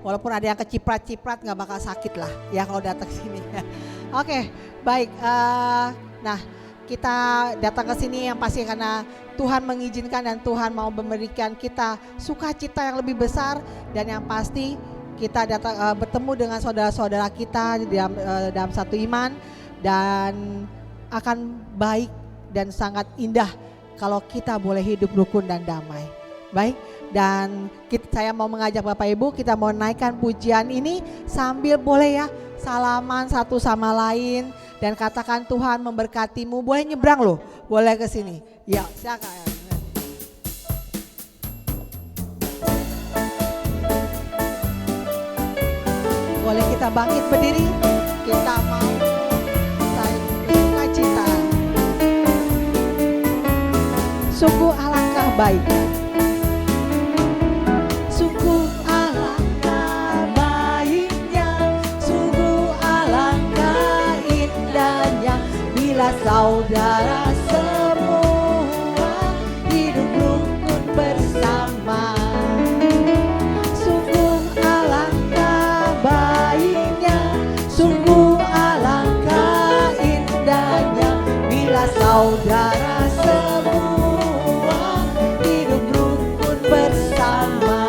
Walaupun ada yang keciprat-ciprat nggak bakal sakit lah ya kalau datang sini. Oke, baik. Nah, kita datang ke sini yang pasti karena Tuhan mengizinkan dan Tuhan mau memberikan kita sukacita yang lebih besar, dan yang pasti kita datang bertemu dengan saudara-saudara kita dalam satu iman, dan akan baik dan sangat indah kalau kita boleh hidup rukun dan damai. Baik, dan saya mau mengajak Bapak Ibu, kita mau naikkan pujian ini sambil boleh ya salaman satu sama lain dan katakan Tuhan memberkatimu. Boleh nyebrang loh, boleh ke sini. Ya, silakan. Boleh kita bangkit berdiri, kita mau sukacita. Sungguh alangkah baiknya. Sungguh alangkah baiknya, sungguh alangkah indahnya bila saudara semua hidup rukun bersama. Sungguh alangkah baiknya, sungguh alangkah indahnya bila saudara semua hidup rukun bersama.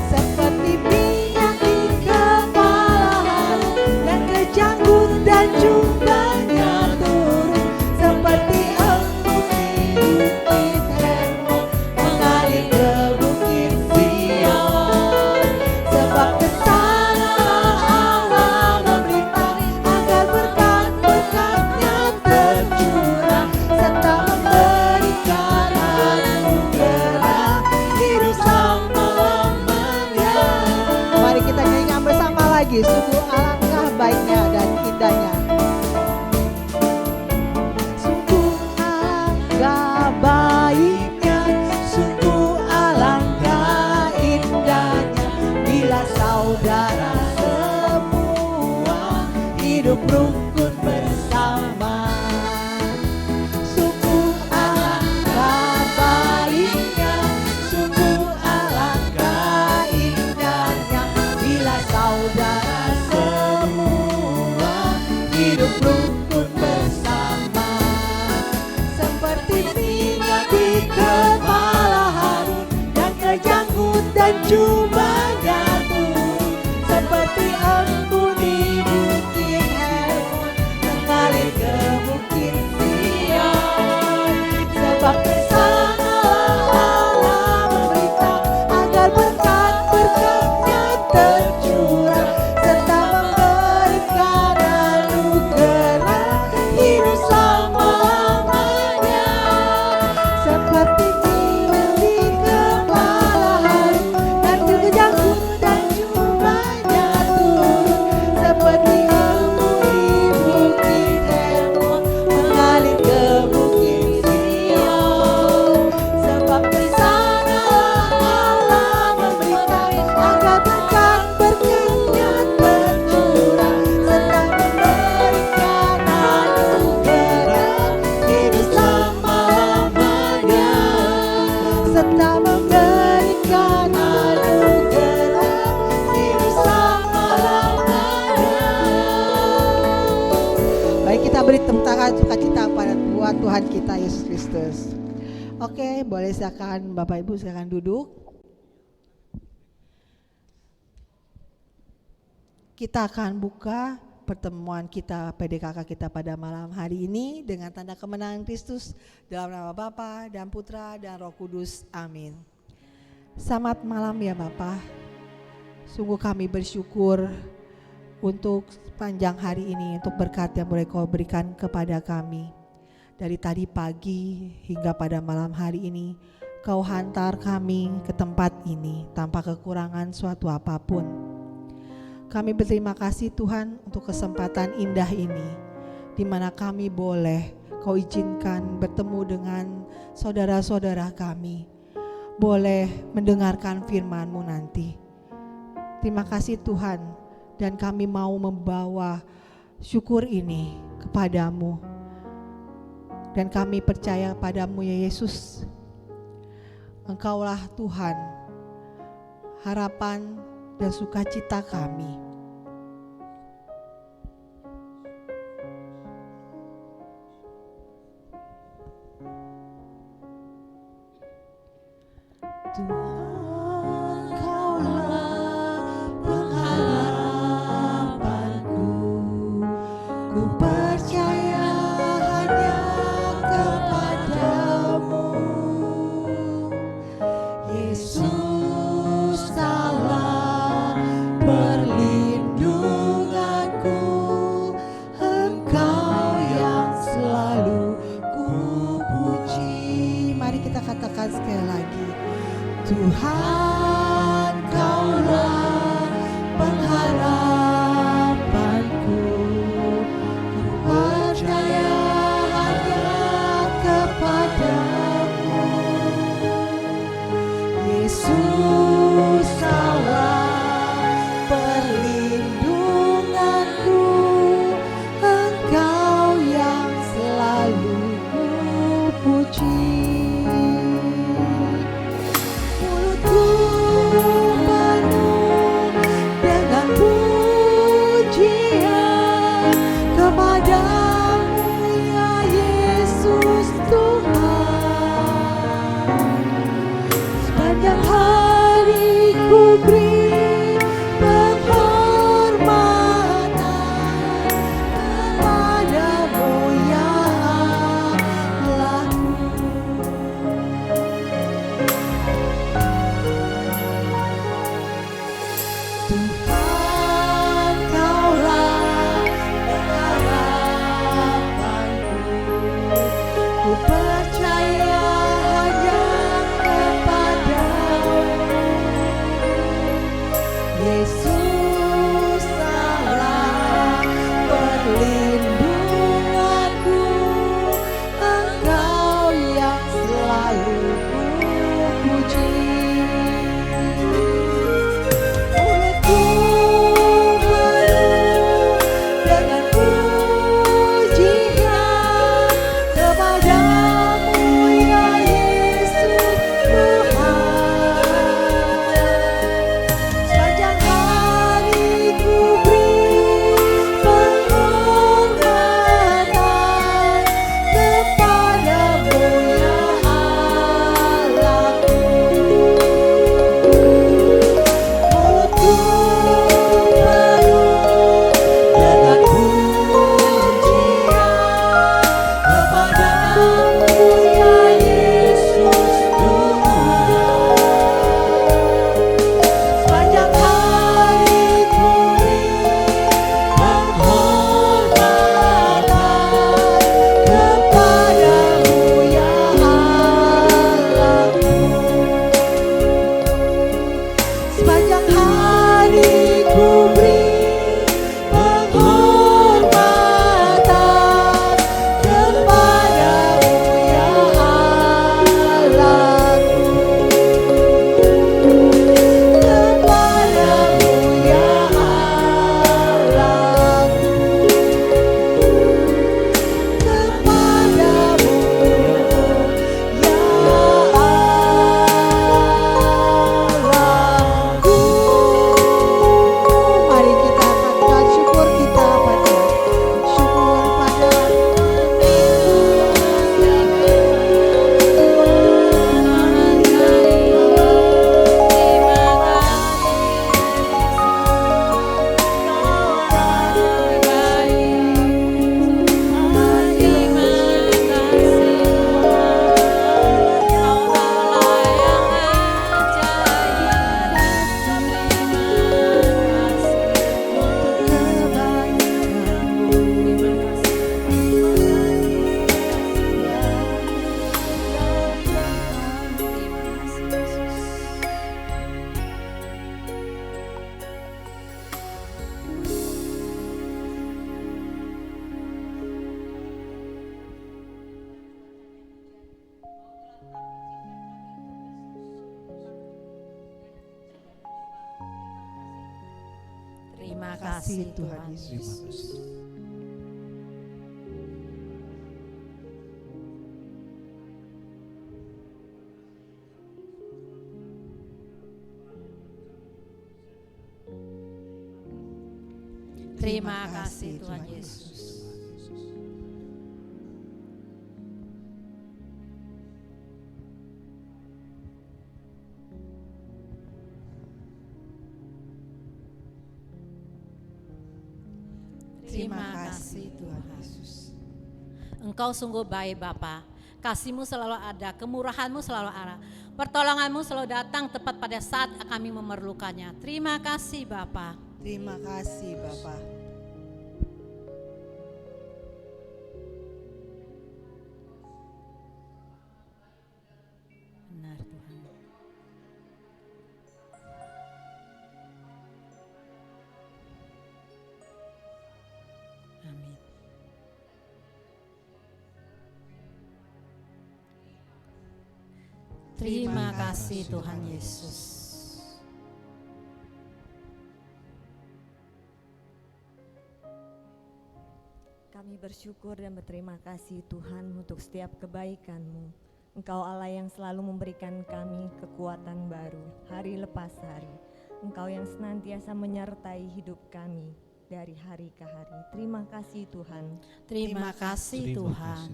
Seperti minyak di kepala dan kejanggut dan jubahnya turun, seperti embun di bukit Hermon mengalir ke bukit Sion. Sebab kesana Allah memerintah agar berkat-berkatnya tercurah, serta memberikan anugerah hidup selama-lamanya. Mari kita nyanyikan bersama lagi, sungguh alangkah baiknya dan indahnya. Sungguh alangkah baiknya, sungguh alangkah indahnya bila saudara semua hidup rukun bersama. Sungguh alangkah baiknya, sungguh alangkah indahnya bila saudara semua hidup rukun bersama. Seperti minyak di kepala Harun dan kejanggut dan jubahnya turun, seperti embun di bukit Hermon mengalir ke bukit Sion. Sebab kesana Allah memerintah agar berkat-berkatnya tercurah, serta memberikan anugerah hidup selama-lamanya. Seperti minyak di kepala Harun dan kejanggut dan jubahnya turun, seperti embun di bukit Hermon mengalir ke bukit Sion. Sebab kesana Allah memerintah agar berkat-berkatnya tercurah, serta memberikan anugerah hidup selama-lamanya. Serta memberikan anugerah hidup selama-lamanya. Baik, kita beri tepuk tangan sukacita pada buat Tuhan kita Yesus Kristus. Oke, boleh silakan Bapak Ibu silakan duduk. Kita akan buka pertemuan kita PDKK kita pada malam hari ini dengan tanda kemenangan Kristus dalam nama Bapa dan Putra dan Roh Kudus. Amin. Selamat malam ya Bapak. Sungguh kami bersyukur untuk sepanjang hari ini, untuk berkat yang boleh Kau berikan kepada kami. Dari tadi pagi hingga pada malam hari ini, Kau hantar kami ke tempat ini tanpa kekurangan suatu apapun. Kami berterima kasih Tuhan untuk kesempatan indah ini, di mana kami boleh Kau izinkan bertemu dengan saudara-saudara kami, boleh mendengarkan firman-Mu nanti. Terima kasih Tuhan, dan kami mau membawa syukur ini kepadamu. Dan kami percaya padamu ya Yesus, Engkaulah Tuhan, harapan dan sukacita kami. Tuhan, Kaulah pengharapanku, ku percaya hanya kepadamu. Yesus, Kaulah perlindunganku, Engkau yang selalu ku puji. Mari kita katakan sekali lagi. Tuhan, Kaulah pengharapanku, ku percaya hanya kepadamu. Yesus, Kaulah perlindunganku, Engkau yang selalu ku puji. Terima kasih Tuhan Yesus. Terima kasih Tuhan Yesus. Terima kasih Tuhan Yesus. Engkau sungguh baik Bapa. Kasih-Mu selalu ada, kemurahan-Mu selalu ada. Pertolongan-Mu selalu datang tepat pada saat kami memerlukannya. Terima kasih Bapa. Terima kasih Bapa. Benar Tuhan. Amin. Terima kasih Tuhan Yesus. Kami bersyukur dan berterima kasih Tuhan untuk setiap kebaikan-Mu. Engkau Allah yang selalu memberikan kami kekuatan baru hari lepas hari. Engkau yang senantiasa menyertai hidup kami dari hari ke hari. Terima kasih Tuhan. Terima kasih Tuhan.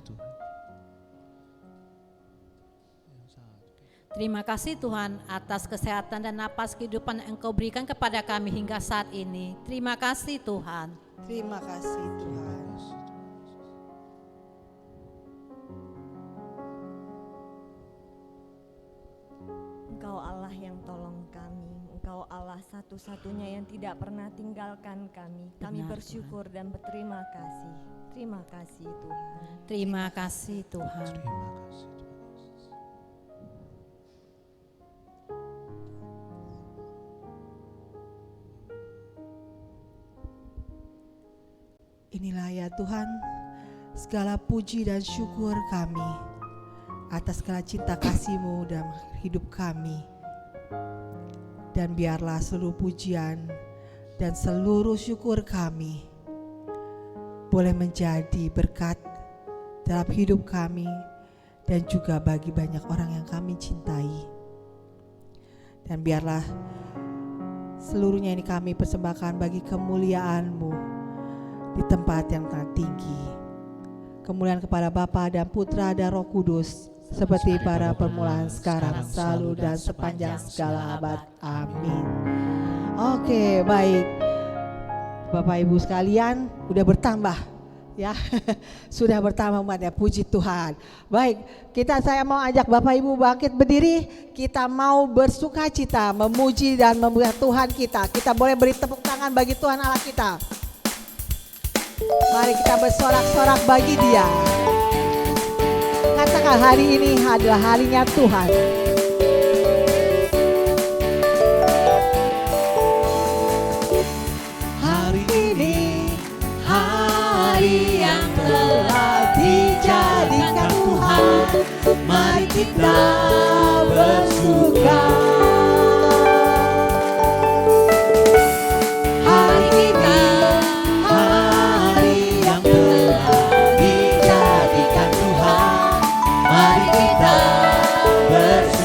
Terima kasih Tuhan atas kesehatan dan napas kehidupan yang Engkau berikan kepada kami hingga saat ini. Terima kasih Tuhan. Terima kasih Tuhan. Engkau Allah yang tolong kami. Engkau Allah satu-satunya yang tidak pernah tinggalkan kami. Kami Benar, bersyukur dan berterima kasih. Terima kasih Tuhan. Terima kasih Tuhan. Inilah ya Tuhan, segala puji dan syukur kami atas segala cinta kasih-Mu dalam hidup kami. Dan biarlah seluruh pujian dan seluruh syukur kami boleh menjadi berkat dalam hidup kami dan juga bagi banyak orang yang kami cintai. Dan biarlah seluruhnya ini kami persembahkan bagi kemuliaan-Mu di tempat yang sangat tinggi. Kemuliaan kepada Bapa dan Putra dan Roh Kudus, seperti pada permulaan, sekarang, selalu, dan sepanjang segala abad. Amin. Oke, baik. Bapak Ibu sekalian, udah bertambah ya. Sudah bertambah umatnya, puji Tuhan. Baik, saya mau ajak Bapak Ibu bangkit berdiri. Kita mau bersuka cita, memuji dan memuliakan Tuhan kita. Kita boleh beri tepuk tangan bagi Tuhan Allah kita. Mari kita bersorak-sorak bagi Dia. Katakan hari ini adalah harinya Tuhan. Hari ini hari yang telah dijadikan Tuhan. Mari kita bersuka. Hari ini mari kita bersuka.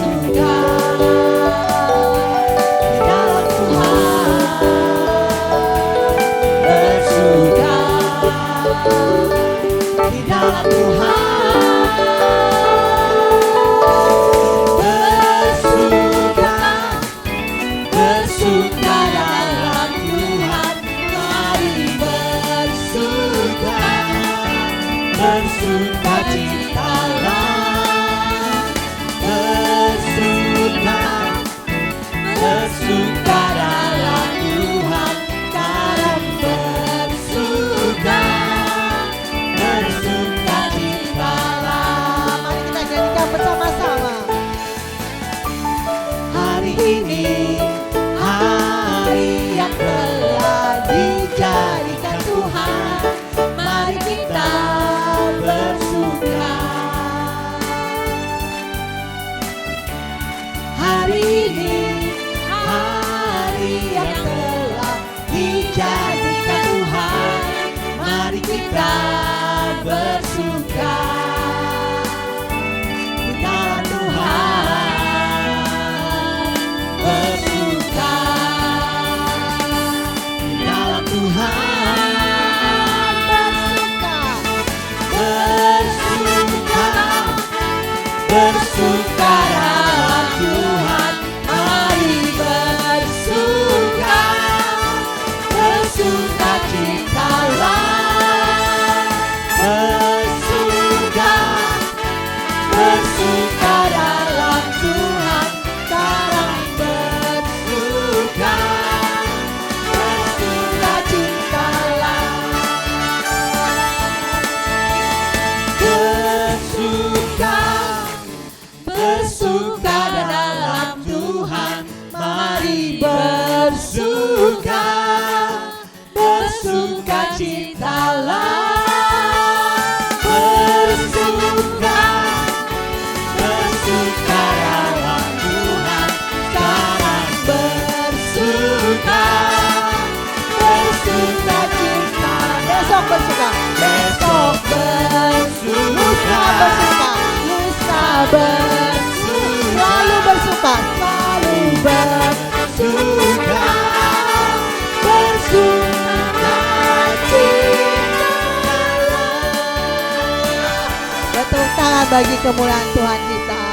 bagi kemuliaan Tuhan kita.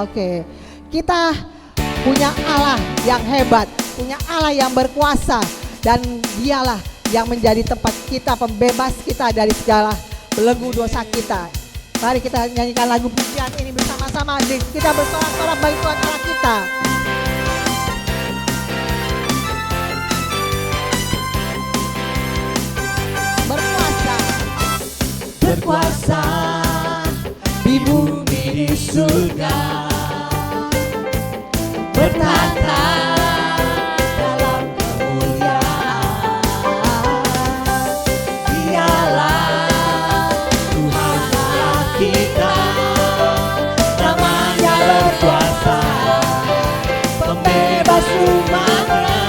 Oke, kita punya Allah yang hebat, punya Allah yang berkuasa, dan dialah yang menjadi tempat kita, pembebas kita dari segala belenggu dosa kita. Mari kita nyanyikan lagu pujian ini bersama-sama. Kita bersorak-sorak bagi Tuhan Allah kita. Berkuasa, berkuasa di bumi di surga, bertata dalam kemuliaan. Dialah Tuhan Allah kita, namanya berkuasa, pembebas umatnya.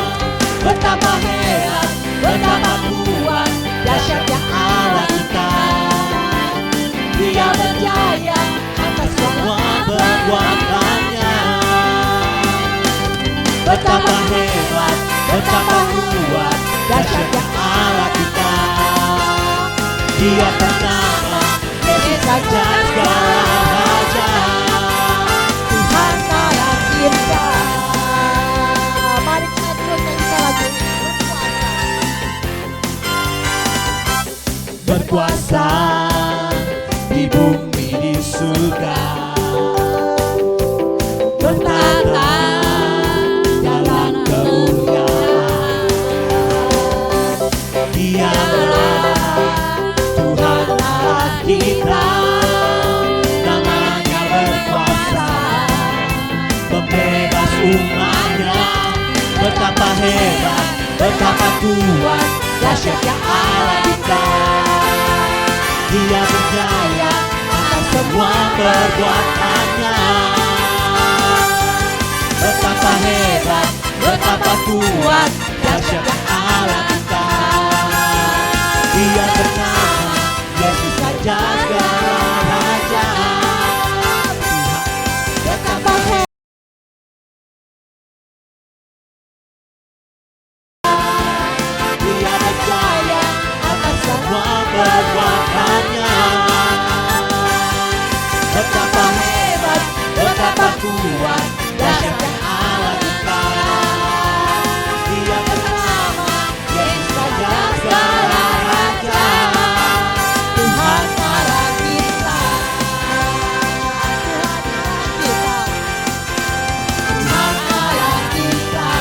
Betapa hebat, betapa kuat, dahsyatnya Allah kita. Dia berjaya atas semua perbuatannya. Betapa hebat, betapa kuat, dahsyatnya Allah kita. Dia bernama Yesus Raja segala raja, Tuhan Allah kita. mari kita terus nyanyikan lagu berkuasa. Berkuasa di bumi di surga, bertata dalam kemuliaan. Dialah Tuhan Allah kita, namanya berkuasa, pembebas umatnya. Betapa hebat, betapa kuat, dahsyatnya Allah kita. Dia berjaya atas semua perbuatannya. Betapa hebat, betapa kuat, dahsyatnya Allah kita. Dia bernama Yesus Raja segala raja, Tuhan. Betapa hebat, Dia berjaya atas semua perbuatannya. Betapa hebat, betapa kuat, dahsyatnya Allah kita. Dia bernama Yesus Raja segala raja, Tuhan Allah kita. Tuhan Allah kita.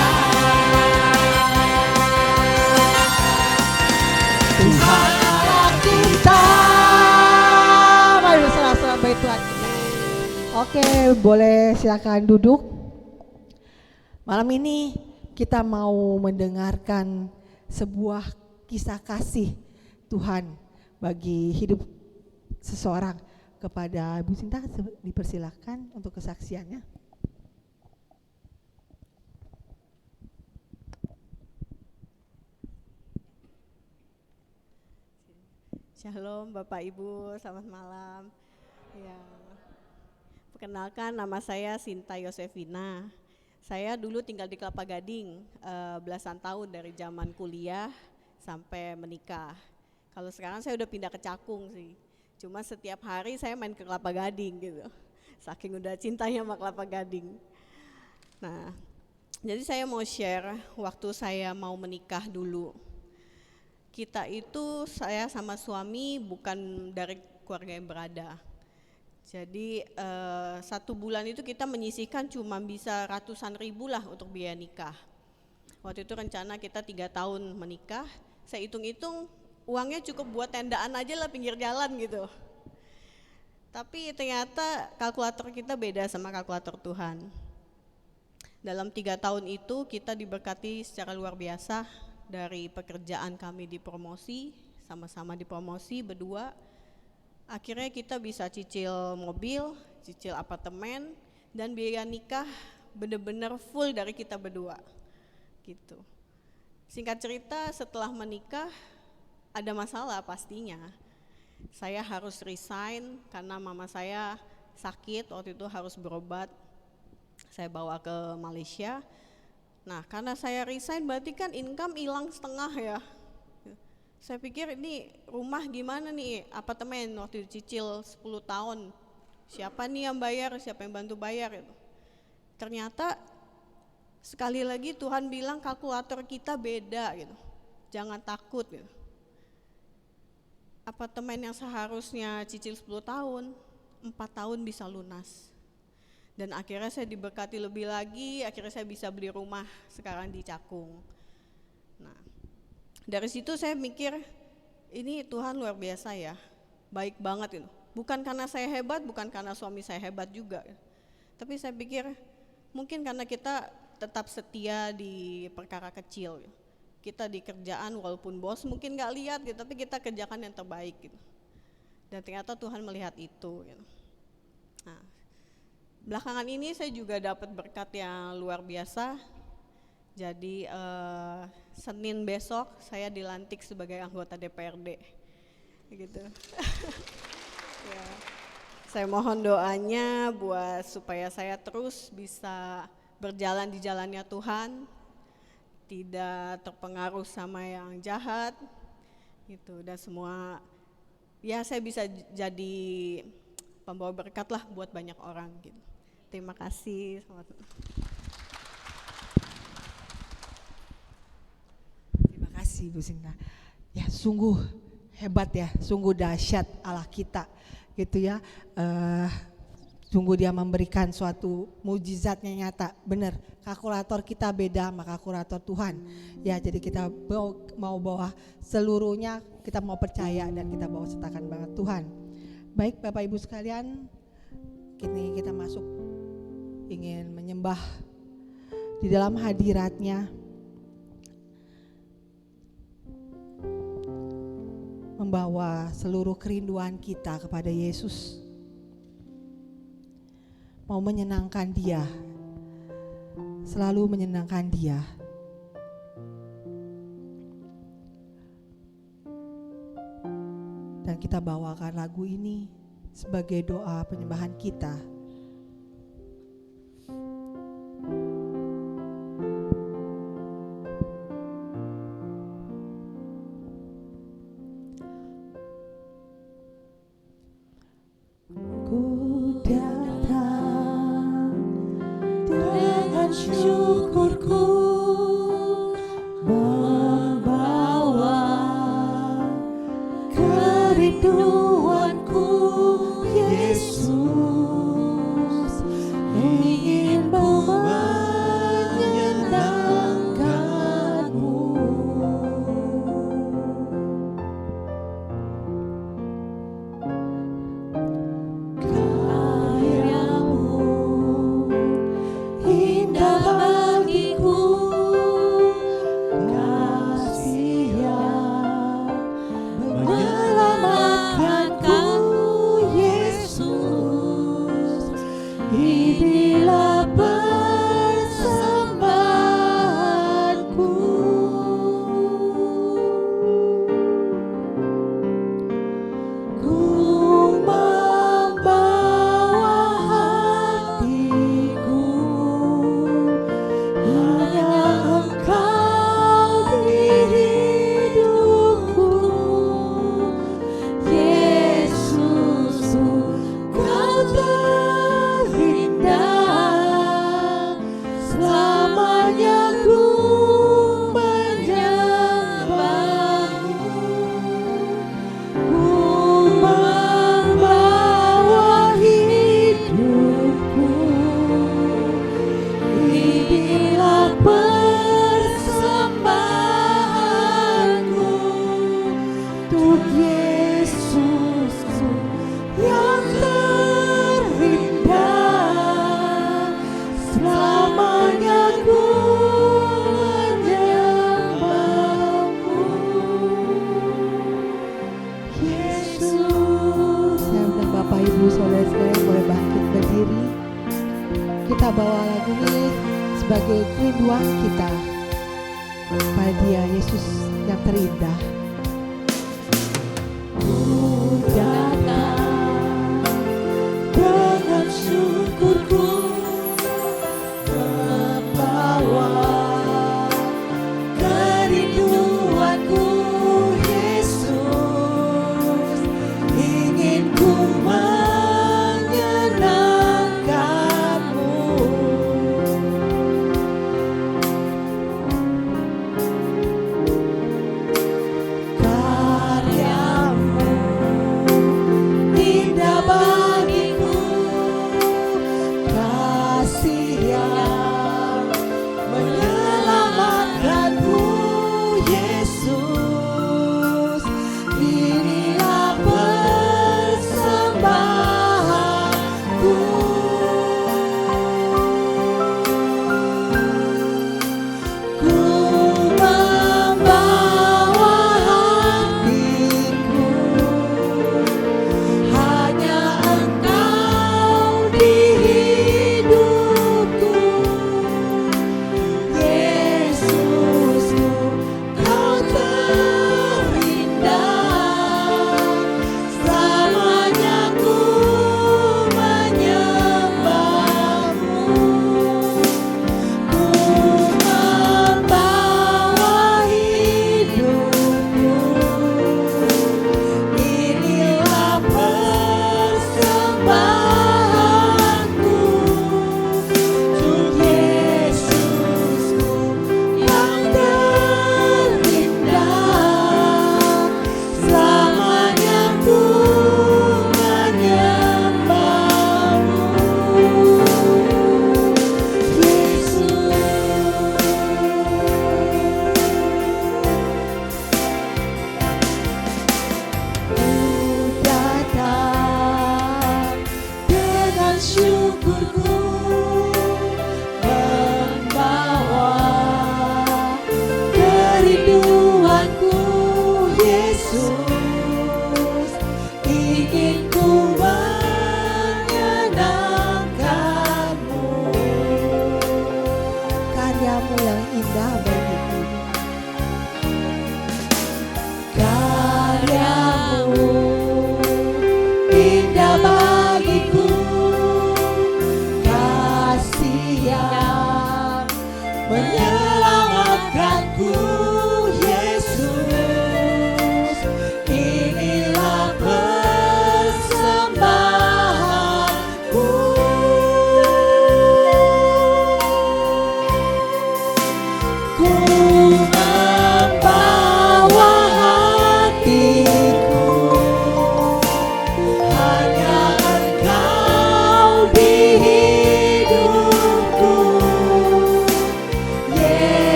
Tuhan Allah kita. Mari bersorak-sorak bagi Tuhan kita. Oke, boleh silakan duduk. Malam ini kita mau mendengarkan sebuah kisah kasih Tuhan bagi hidup seseorang. Kepada Ibu Sinta dipersilakan untuk kesaksiannya. Shalom Bapak Ibu, selamat malam. Ya, perkenalkan nama saya Sinta Yosefina. Saya dulu tinggal di Kelapa Gading belasan tahun dari zaman kuliah sampai menikah. Kalau sekarang saya udah pindah ke Cakung sih. Cuma setiap hari saya main ke Kelapa Gading gitu. Saking udah cintanya sama Kelapa Gading. Nah, jadi saya mau share waktu saya mau menikah dulu. Kita itu, saya sama suami bukan dari keluarga yang berada. Jadi 1 bulan itu kita menyisihkan cuma bisa ratusan ribu lah untuk biaya nikah. Waktu itu rencana kita 3 tahun menikah, saya hitung-hitung uangnya cukup buat tendaan aja lah pinggir jalan gitu. Tapi ternyata kalkulator kita beda sama kalkulator Tuhan. Dalam 3 tahun itu kita diberkati secara luar biasa. Dari pekerjaan kami dipromosi, sama-sama dipromosi berdua. Akhirnya kita bisa cicil mobil, cicil apartemen, dan biaya nikah benar-benar full dari kita berdua. Gitu. Singkat cerita, setelah menikah ada masalah pastinya. Saya harus resign karena mama saya sakit, waktu itu harus berobat. Saya bawa ke Malaysia. Nah, karena saya resign berarti kan income hilang setengah ya. Saya pikir ini rumah gimana nih, apartemen waktu itu cicil 10 tahun siapa nih yang bayar, siapa yang bantu bayar gitu. Ternyata sekali lagi Tuhan bilang kalkulator kita beda gitu. Jangan takut gitu. Apartemen yang seharusnya cicil 10 tahun, 4 tahun bisa lunas. Dan akhirnya saya diberkati lebih lagi, akhirnya saya bisa beli rumah sekarang di Cakung. Nah, dari situ saya mikir, ini Tuhan luar biasa ya, baik banget itu. Bukan karena saya hebat, bukan karena suami saya hebat juga. Tapi saya pikir mungkin karena kita tetap setia di perkara kecil. Kita di kerjaan walaupun bos mungkin gak lihat gitu, tapi kita kerjakan yang terbaik gitu. Dan ternyata Tuhan melihat itu gitu. Nah, belakangan ini saya juga dapat berkat yang luar biasa. Jadi Senin besok saya dilantik sebagai anggota DPRD gitu. Ya, saya mohon doanya buat supaya saya terus bisa berjalan di jalannya Tuhan, tidak terpengaruh sama yang jahat gitu, dan semua ya saya bisa jadi pembawa berkat lah buat banyak orang gitu. Terima kasih. Terima kasih Bu Sinta. Ya sungguh hebat ya, sungguh dahsyat Allah kita gitu ya. Sungguh dia memberikan suatu mujizatnya nyata, benar. Kalkulator kita beda sama kalkulator Tuhan. Ya jadi kita mau bawa seluruhnya, kita mau percaya dan kita bawa sertakan banget Tuhan. Baik Bapak Ibu sekalian, kini kita masuk ingin menyembah di dalam hadiratnya, membawa seluruh kerinduan kita kepada Yesus, mau menyenangkan Dia, selalu menyenangkan Dia. Dan kita bawakan lagu ini sebagai doa penyembahan kita. Syukurku membawa kerinduanku, Yesus, ingin menyenangkanmu. Kita bawa lagu ini sebagai kerinduan kita pada Dia, Yesus yang terindah. Ku datang dengan syukurku, membawa kerinduanku, Yesus, ingin ku menyenangkanmu.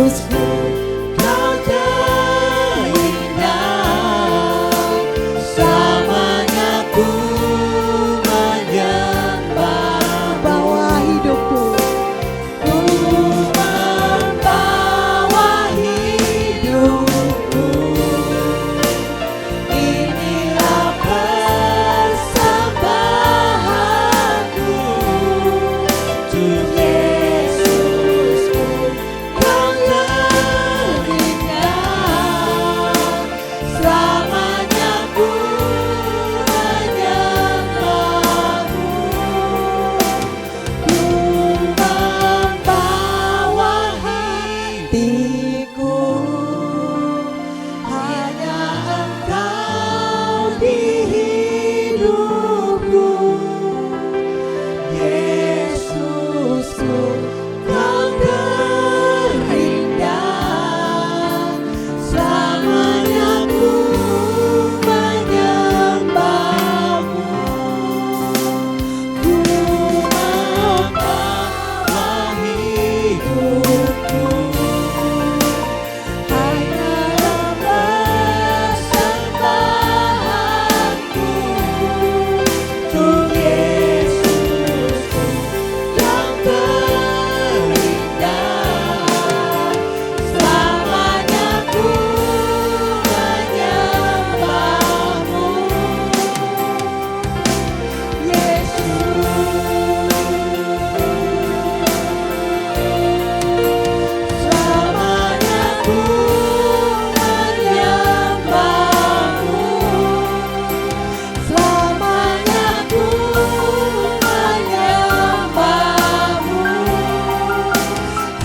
Yesusku, Kau terindah. Selamanya ku menyembah. Bawa hidupku, ku membawa hidupku. Inilah persembahanku untuk Yesusku, Kau terindah. Selamanya ku menyembahmu. Ku membawa hatiku, hanya Engkau di hidupku. Yesusku, Kau terindah. Selamanya ku menyembahmu. Ku membawa hidupku, hanyalah persembahanku untuk Yesusku, yang terindah. Selamanya ku menyembahmu. Selamanya ku menyembahmu. Selamanya ku menyembahmu.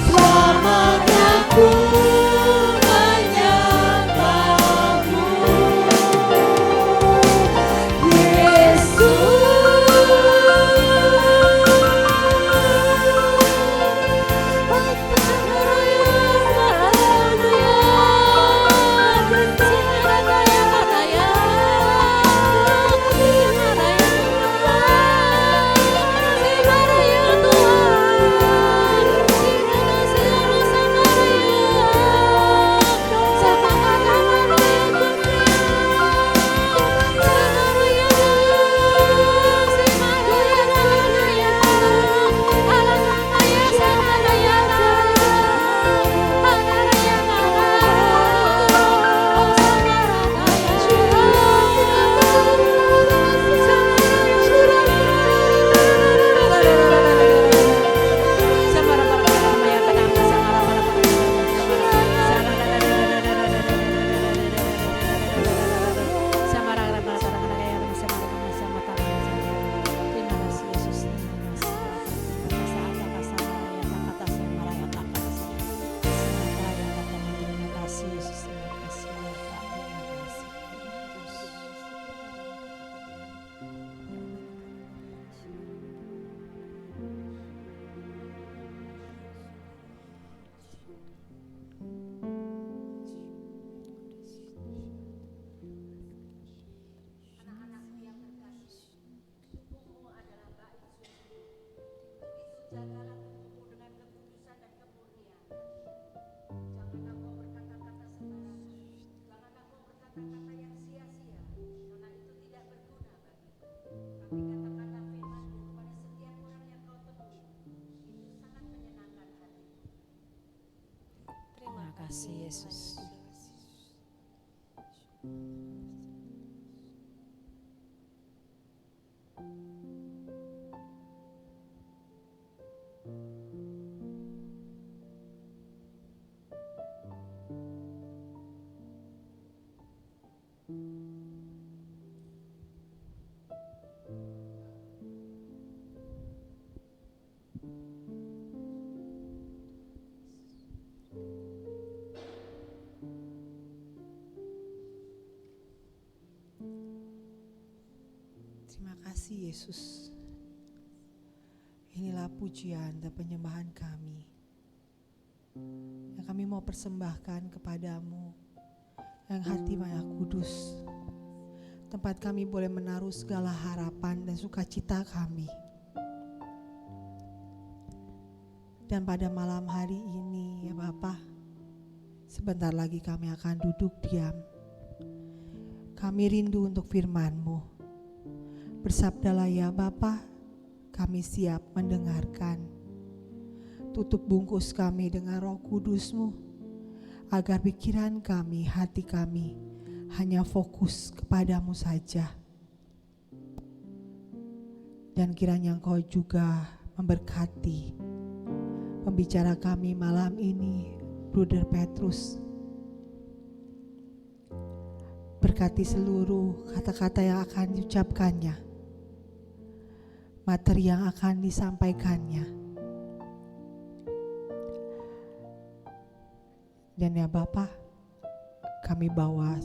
Selamanya ku menyembahmu. Terima kasih Yesus. Terima kasih Yesus. Inilah pujian dan penyembahan kami yang kami mau persembahkan kepadamu, yang hati Maha Kudus, tempat kami boleh menaruh segala harapan dan sukacita kami. Dan pada malam hari ini ya Bapa, Sebentar lagi kami akan duduk diam. Kami rindu untuk firman-Mu. Bersabdalah ya Bapa, kami siap mendengarkan. Tutup bungkus kami dengan Roh Kudus-Mu, agar pikiran kami, hati kami hanya fokus kepadamu saja. Dan kiranya Engkau juga memberkati pembicara kami malam ini, Bruder Petrus. Berkati seluruh kata-kata yang akan diucapkannya, materi yang akan disampaikannya. Dan ya Bapa, kami bawa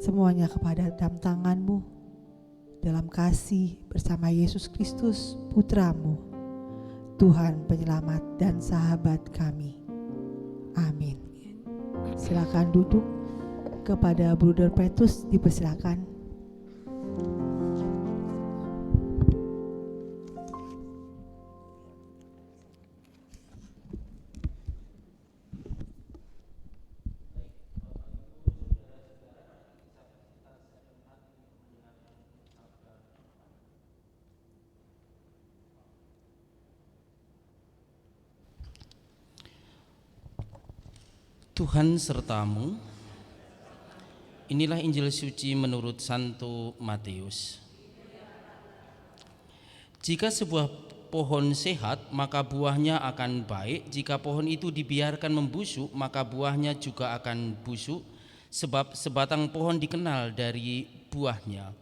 semuanya kepada dalam tangan-Mu, dalam kasih bersama Yesus Kristus, Putra-Mu, Tuhan penyelamat dan sahabat kami. Amin. Silakan duduk. Kepada Bruder Petrus dipersilakan. Tuhan sertamu. Inilah Injil suci menurut Santo Matius. Jika sebuah pohon sehat, maka buahnya akan baik. Jika pohon itu dibiarkan membusuk, maka buahnya juga akan busuk, sebab sebatang pohon dikenal dari buahnya.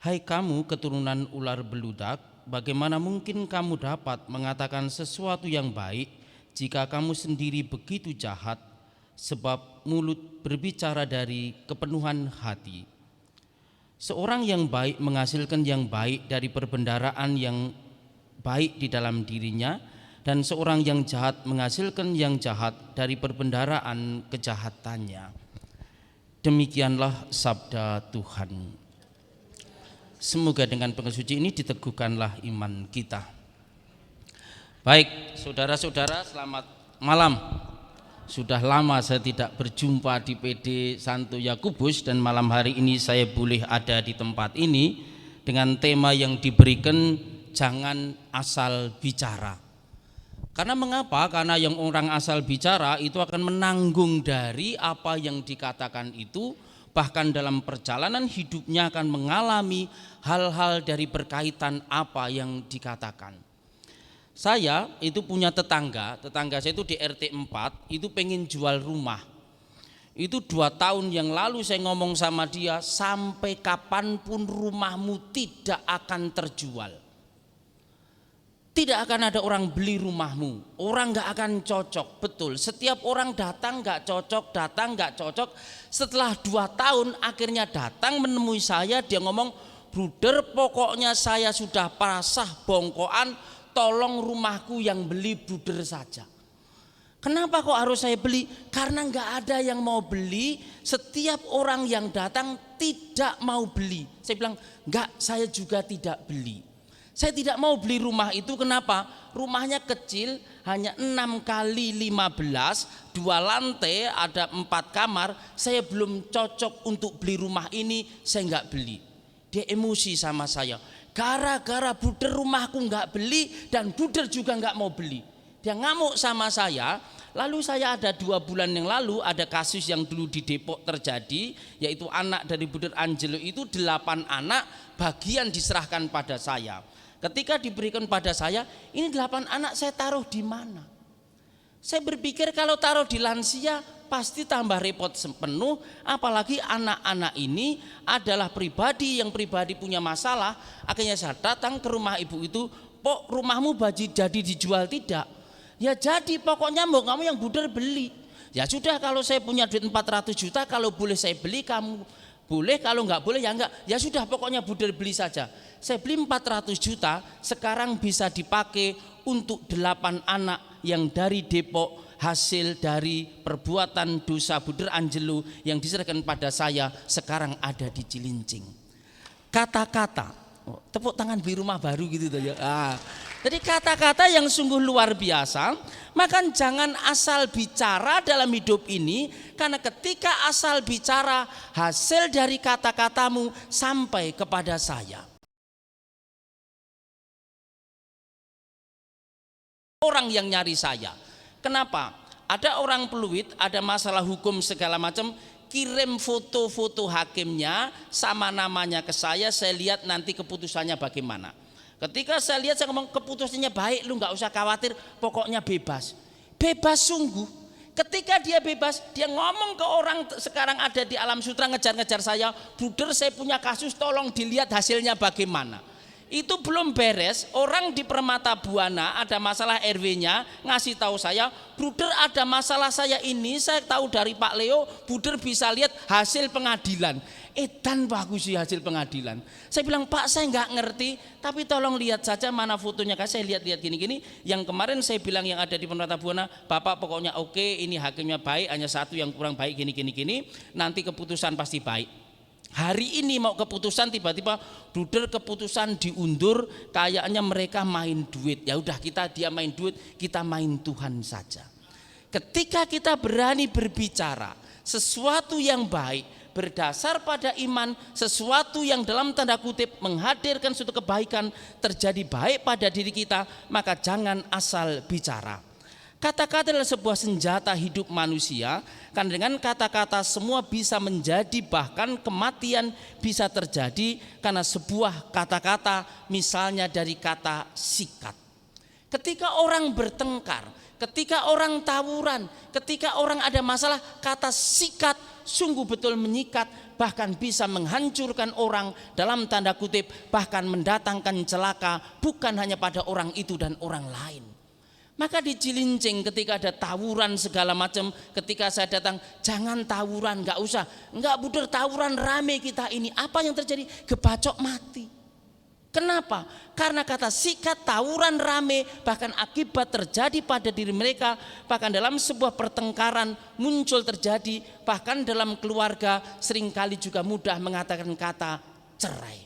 Hai kamu keturunan ular beludak, bagaimana mungkin kamu dapat mengatakan sesuatu yang baik jika kamu sendiri begitu jahat? Sebab mulut berbicara dari kepenuhan hati. Seorang yang baik menghasilkan yang baik dari perbendaharaan yang baik di dalam dirinya, dan seorang yang jahat menghasilkan yang jahat dari perbendaharaan kejahatannya. Demikianlah sabda Tuhan. Semoga dengan pengesuci ini diteguhkanlah iman kita. Baik, saudara-saudara, selamat malam. Sudah lama saya tidak berjumpa di PD Santo Yakobus, dan malam hari ini saya boleh ada di tempat ini dengan tema yang diberikan, jangan asal bicara. Karena mengapa? Karena yang orang asal bicara itu akan menanggung dari apa yang dikatakan itu, bahkan dalam perjalanan hidupnya akan mengalami hal-hal dari berkaitan apa yang dikatakan. Saya itu punya tetangga saya itu di RT 4 itu pengen jual rumah. Itu 2 tahun yang lalu saya ngomong sama dia, sampai kapanpun rumahmu tidak akan terjual. Tidak akan ada orang beli rumahmu, orang gak akan cocok. Betul, setiap orang datang gak cocok, setelah 2 tahun akhirnya datang menemui saya, dia ngomong, Bruder, pokoknya saya sudah pasah bongkoan, tolong rumahku yang beli Bruder saja. Kenapa kok harus saya beli? Karena nggak ada yang mau beli. Setiap orang yang datang tidak mau beli. Saya bilang, enggak, saya juga tidak beli. Saya tidak mau beli rumah itu. Kenapa? Rumahnya kecil, hanya 6 kali 15, 2 lantai, ada 4 kamar. Saya belum cocok untuk beli rumah ini, saya nggak beli. Dia emosi sama saya. Gara-gara Bruder rumahku nggak beli dan Bruder juga nggak mau beli. Dia ngamuk sama saya. Lalu saya ada 2 bulan yang lalu ada kasus yang dulu di Depok terjadi, yaitu anak dari Bruder Angelo itu 8 anak bagian diserahkan pada saya. Ketika diberikan pada saya, ini 8 anak saya taruh di mana? Saya berpikir kalau taruh di lansia pasti tambah repot penuh, apalagi anak-anak ini adalah pribadi yang punya masalah. Akhirnya saya datang ke rumah ibu itu, Pok, rumahmu jadi dijual tidak? Ya jadi, pokoknya mau kamu yang Bruder beli. Ya sudah, kalau saya punya duit 400 juta, kalau boleh saya beli, kamu boleh, kalau nggak boleh ya enggak. Ya sudah, pokoknya Bruder beli saja. Saya beli 400 juta, sekarang bisa dipakai untuk 8 anak yang dari Depok, hasil dari perbuatan dosa Bruder Angelo yang diserahkan pada saya, sekarang ada di Cilincing. Kata-kata, tepuk tangan beli rumah baru gitu ya. Jadi kata-kata yang sungguh luar biasa. Maka jangan asal bicara dalam hidup ini, karena ketika asal bicara, hasil dari kata-katamu sampai kepada saya. Orang yang nyari saya. Kenapa? Ada orang peluit, ada masalah hukum segala macam, kirim foto-foto hakimnya sama namanya ke saya lihat nanti keputusannya bagaimana. Ketika saya lihat, saya ngomong keputusannya baik, lu nggak usah khawatir, pokoknya bebas. Bebas sungguh. Ketika dia bebas, dia ngomong ke orang sekarang ada di Alam Sutra ngejar-ngejar saya, bruder saya punya kasus, tolong dilihat hasilnya bagaimana. Itu belum beres, orang di Permata Buana ada masalah RW-nya, ngasih tahu saya, bruder ada masalah saya ini, saya tahu dari Pak Leo, bruder bisa lihat hasil pengadilan. Edan bagus sih hasil pengadilan. Saya bilang, Pak saya nggak ngerti, tapi tolong lihat saja mana fotonya. Saya lihat-lihat gini-gini. Yang kemarin saya bilang yang ada di Permata Buana, Bapak pokoknya oke, ini hakimnya baik, hanya satu yang kurang baik gini-gini. Nanti keputusan pasti baik. Hari ini mau keputusan, tiba-tiba bruder keputusan diundur, kayaknya mereka main duit. Ya udah, dia main duit, kita main Tuhan saja. Ketika kita berani berbicara sesuatu yang baik berdasar pada iman, sesuatu yang dalam tanda kutip menghadirkan suatu kebaikan terjadi baik pada diri kita, maka jangan asal bicara. Kata-kata adalah sebuah senjata hidup manusia, karena dengan kata-kata semua bisa menjadi, bahkan kematian bisa terjadi karena sebuah kata-kata, misalnya dari kata sikat. Ketika orang bertengkar, ketika orang tawuran, ketika orang ada masalah, kata sikat sungguh betul menyikat, bahkan bisa menghancurkan orang dalam tanda kutip, bahkan mendatangkan celaka bukan hanya pada orang itu dan orang lain. Maka di Cilincing ketika ada tawuran segala macam, ketika saya datang, jangan tawuran, nggak usah, nggak buder tawuran rame kita ini. Apa yang terjadi? Kebacok mati. Kenapa? Karena kata sikat, tawuran rame, bahkan akibat terjadi pada diri mereka, bahkan dalam sebuah pertengkaran muncul terjadi, bahkan dalam keluarga seringkali juga mudah mengatakan kata cerai.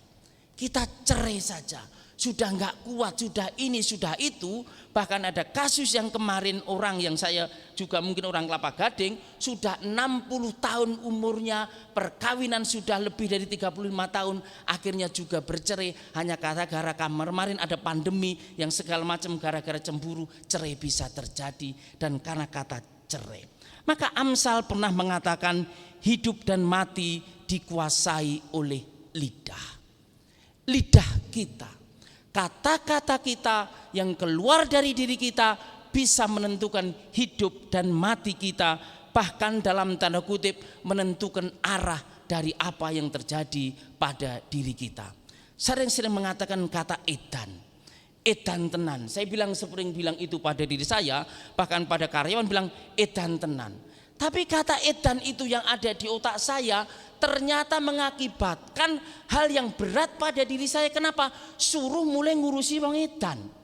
Kita cerai saja. Sudah nggak kuat, sudah ini, sudah itu. Bahkan ada kasus yang kemarin orang yang saya juga mungkin orang Kelapa Gading, sudah 60 tahun umurnya, perkawinan sudah lebih dari 35 tahun, akhirnya juga bercerai hanya gara-gara kemarin ada pandemi yang segala macam, gara-gara cemburu cerai bisa terjadi dan karena kata cerai. Maka Amsal pernah mengatakan hidup dan mati dikuasai oleh lidah. Lidah kita, kata-kata kita yang keluar dari diri kita bisa menentukan hidup dan mati kita, bahkan dalam tanda kutip menentukan arah dari apa yang terjadi pada diri kita. Sering-sering mengatakan kata edan, edan tenan. Saya sering bilang itu pada diri saya, bahkan pada karyawan bilang edan tenan. Tapi kata edan itu yang ada di otak saya ternyata mengakibatkan hal yang berat pada diri saya. Kenapa? Suruh mulai ngurusi wong edan.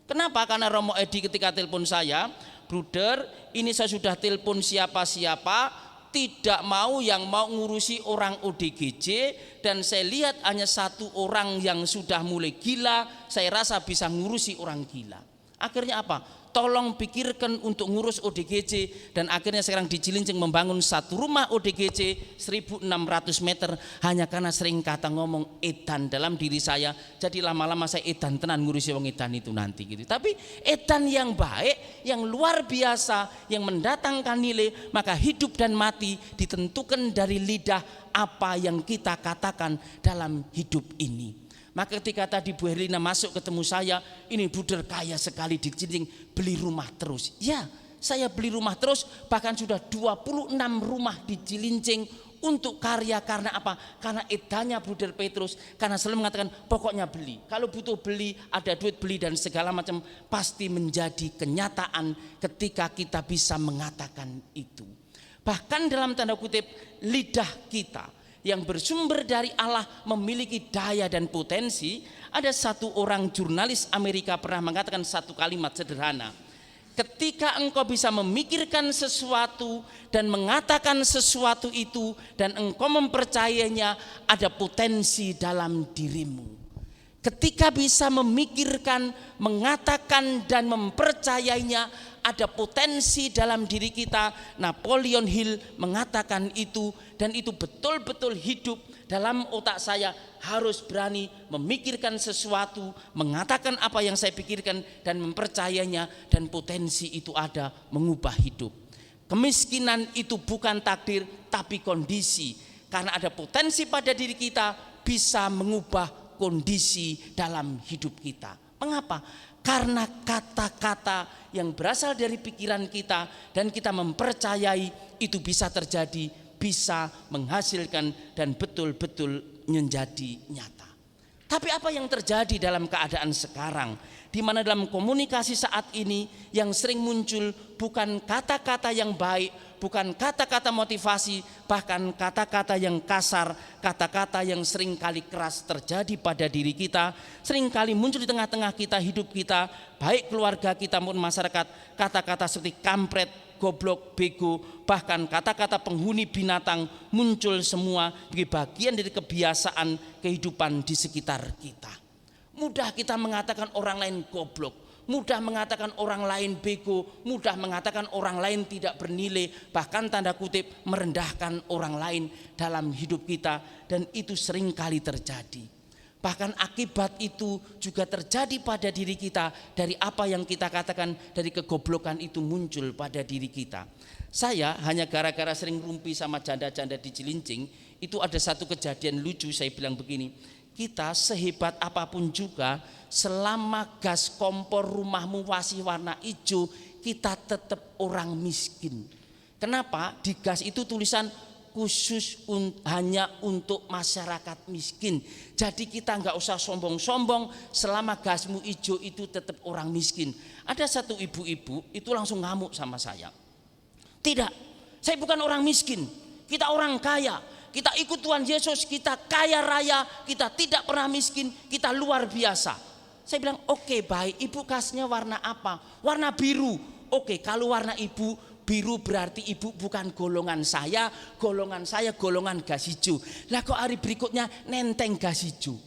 Kenapa? Karena Romo Edi ketika telepon saya, bruder ini saya sudah telepon siapa-siapa, tidak mau yang mau ngurusi orang ODGJ, dan saya lihat hanya satu orang yang sudah mulai gila, saya rasa bisa ngurusi orang gila. Akhirnya apa? Tolong pikirkan untuk ngurus ODGJ, dan akhirnya sekarang di Cilincing membangun satu rumah ODGJ 1.600 meter hanya karena sering kata ngomong edan dalam diri saya. Jadi lama-lama saya edan tenan ngurusi wong edan itu nanti gitu. Tapi edan yang baik, yang luar biasa, yang mendatangkan nilai, maka hidup dan mati ditentukan dari lidah, apa yang kita katakan dalam hidup ini. Maka ketika tadi Bu Herlina masuk ketemu saya, ini bruder kaya sekali di Cilincing, beli rumah terus. Ya, saya beli rumah terus, bahkan sudah 26 rumah di Cilincing untuk karya. Karena apa? Karena edannya bruder Petrus, karena selalu mengatakan pokoknya beli. Kalau butuh beli, ada duit beli dan segala macam, pasti menjadi kenyataan ketika kita bisa mengatakan itu. Bahkan dalam tanda kutip lidah kita yang bersumber dari Allah memiliki daya dan potensi. Ada satu orang jurnalis Amerika pernah mengatakan satu kalimat sederhana. Ketika engkau bisa memikirkan sesuatu dan mengatakan sesuatu itu dan engkau mempercayainya, ada potensi dalam dirimu. Ketika bisa memikirkan, mengatakan dan mempercayainya, ada potensi dalam diri kita. Napoleon Hill mengatakan itu, dan itu betul-betul hidup dalam otak saya. Harus berani memikirkan sesuatu, mengatakan apa yang saya pikirkan dan mempercayainya, dan potensi itu ada mengubah hidup. Kemiskinan itu bukan takdir tapi kondisi, karena ada potensi pada diri kita bisa mengubah kondisi dalam hidup kita. Mengapa? Karena kata-kata yang berasal dari pikiran kita dan kita mempercayai itu bisa terjadi, bisa menghasilkan dan betul-betul menjadi nyata. Tapi apa yang terjadi dalam keadaan sekarang, di mana dalam komunikasi saat ini yang sering muncul bukan kata-kata yang baik, bukan kata-kata motivasi, bahkan kata-kata yang kasar, kata-kata yang seringkali keras terjadi pada diri kita, seringkali muncul di tengah-tengah kita, hidup kita, baik keluarga kita maupun masyarakat. Kata-kata seperti kampret, goblok, bego, bahkan kata-kata penghuni binatang muncul semua sebagai bagian dari kebiasaan kehidupan di sekitar kita. Mudah kita mengatakan orang lain goblok, mudah mengatakan orang lain bego, mudah mengatakan orang lain tidak bernilai, bahkan tanda kutip merendahkan orang lain dalam hidup kita, dan itu sering kali terjadi. Bahkan akibat itu juga terjadi pada diri kita dari apa yang kita katakan, dari kegoblokan itu muncul pada diri kita. Saya hanya gara-gara sering rumpi sama janda-janda di Cilincing, itu ada satu kejadian lucu. Saya bilang begini, kita sehebat apapun juga, selama gas kompor rumahmu masih warna hijau, kita tetap orang miskin. Kenapa? Di gas itu tulisan khusus hanya untuk masyarakat miskin. Jadi kita nggak usah sombong-sombong, selama gasmu hijau itu tetap orang miskin. Ada satu ibu-ibu itu langsung ngamuk sama saya. Tidak, saya bukan orang miskin, kita orang kaya. Kita ikut Tuhan Yesus, kita kaya raya, kita tidak pernah miskin, kita luar biasa. Saya bilang oke, baik, ibu gasnya warna apa? Warna biru. Oke, kalau warna ibu biru berarti ibu bukan golongan saya golongan gas hijau. Lah kok hari berikutnya nenteng gas hijau?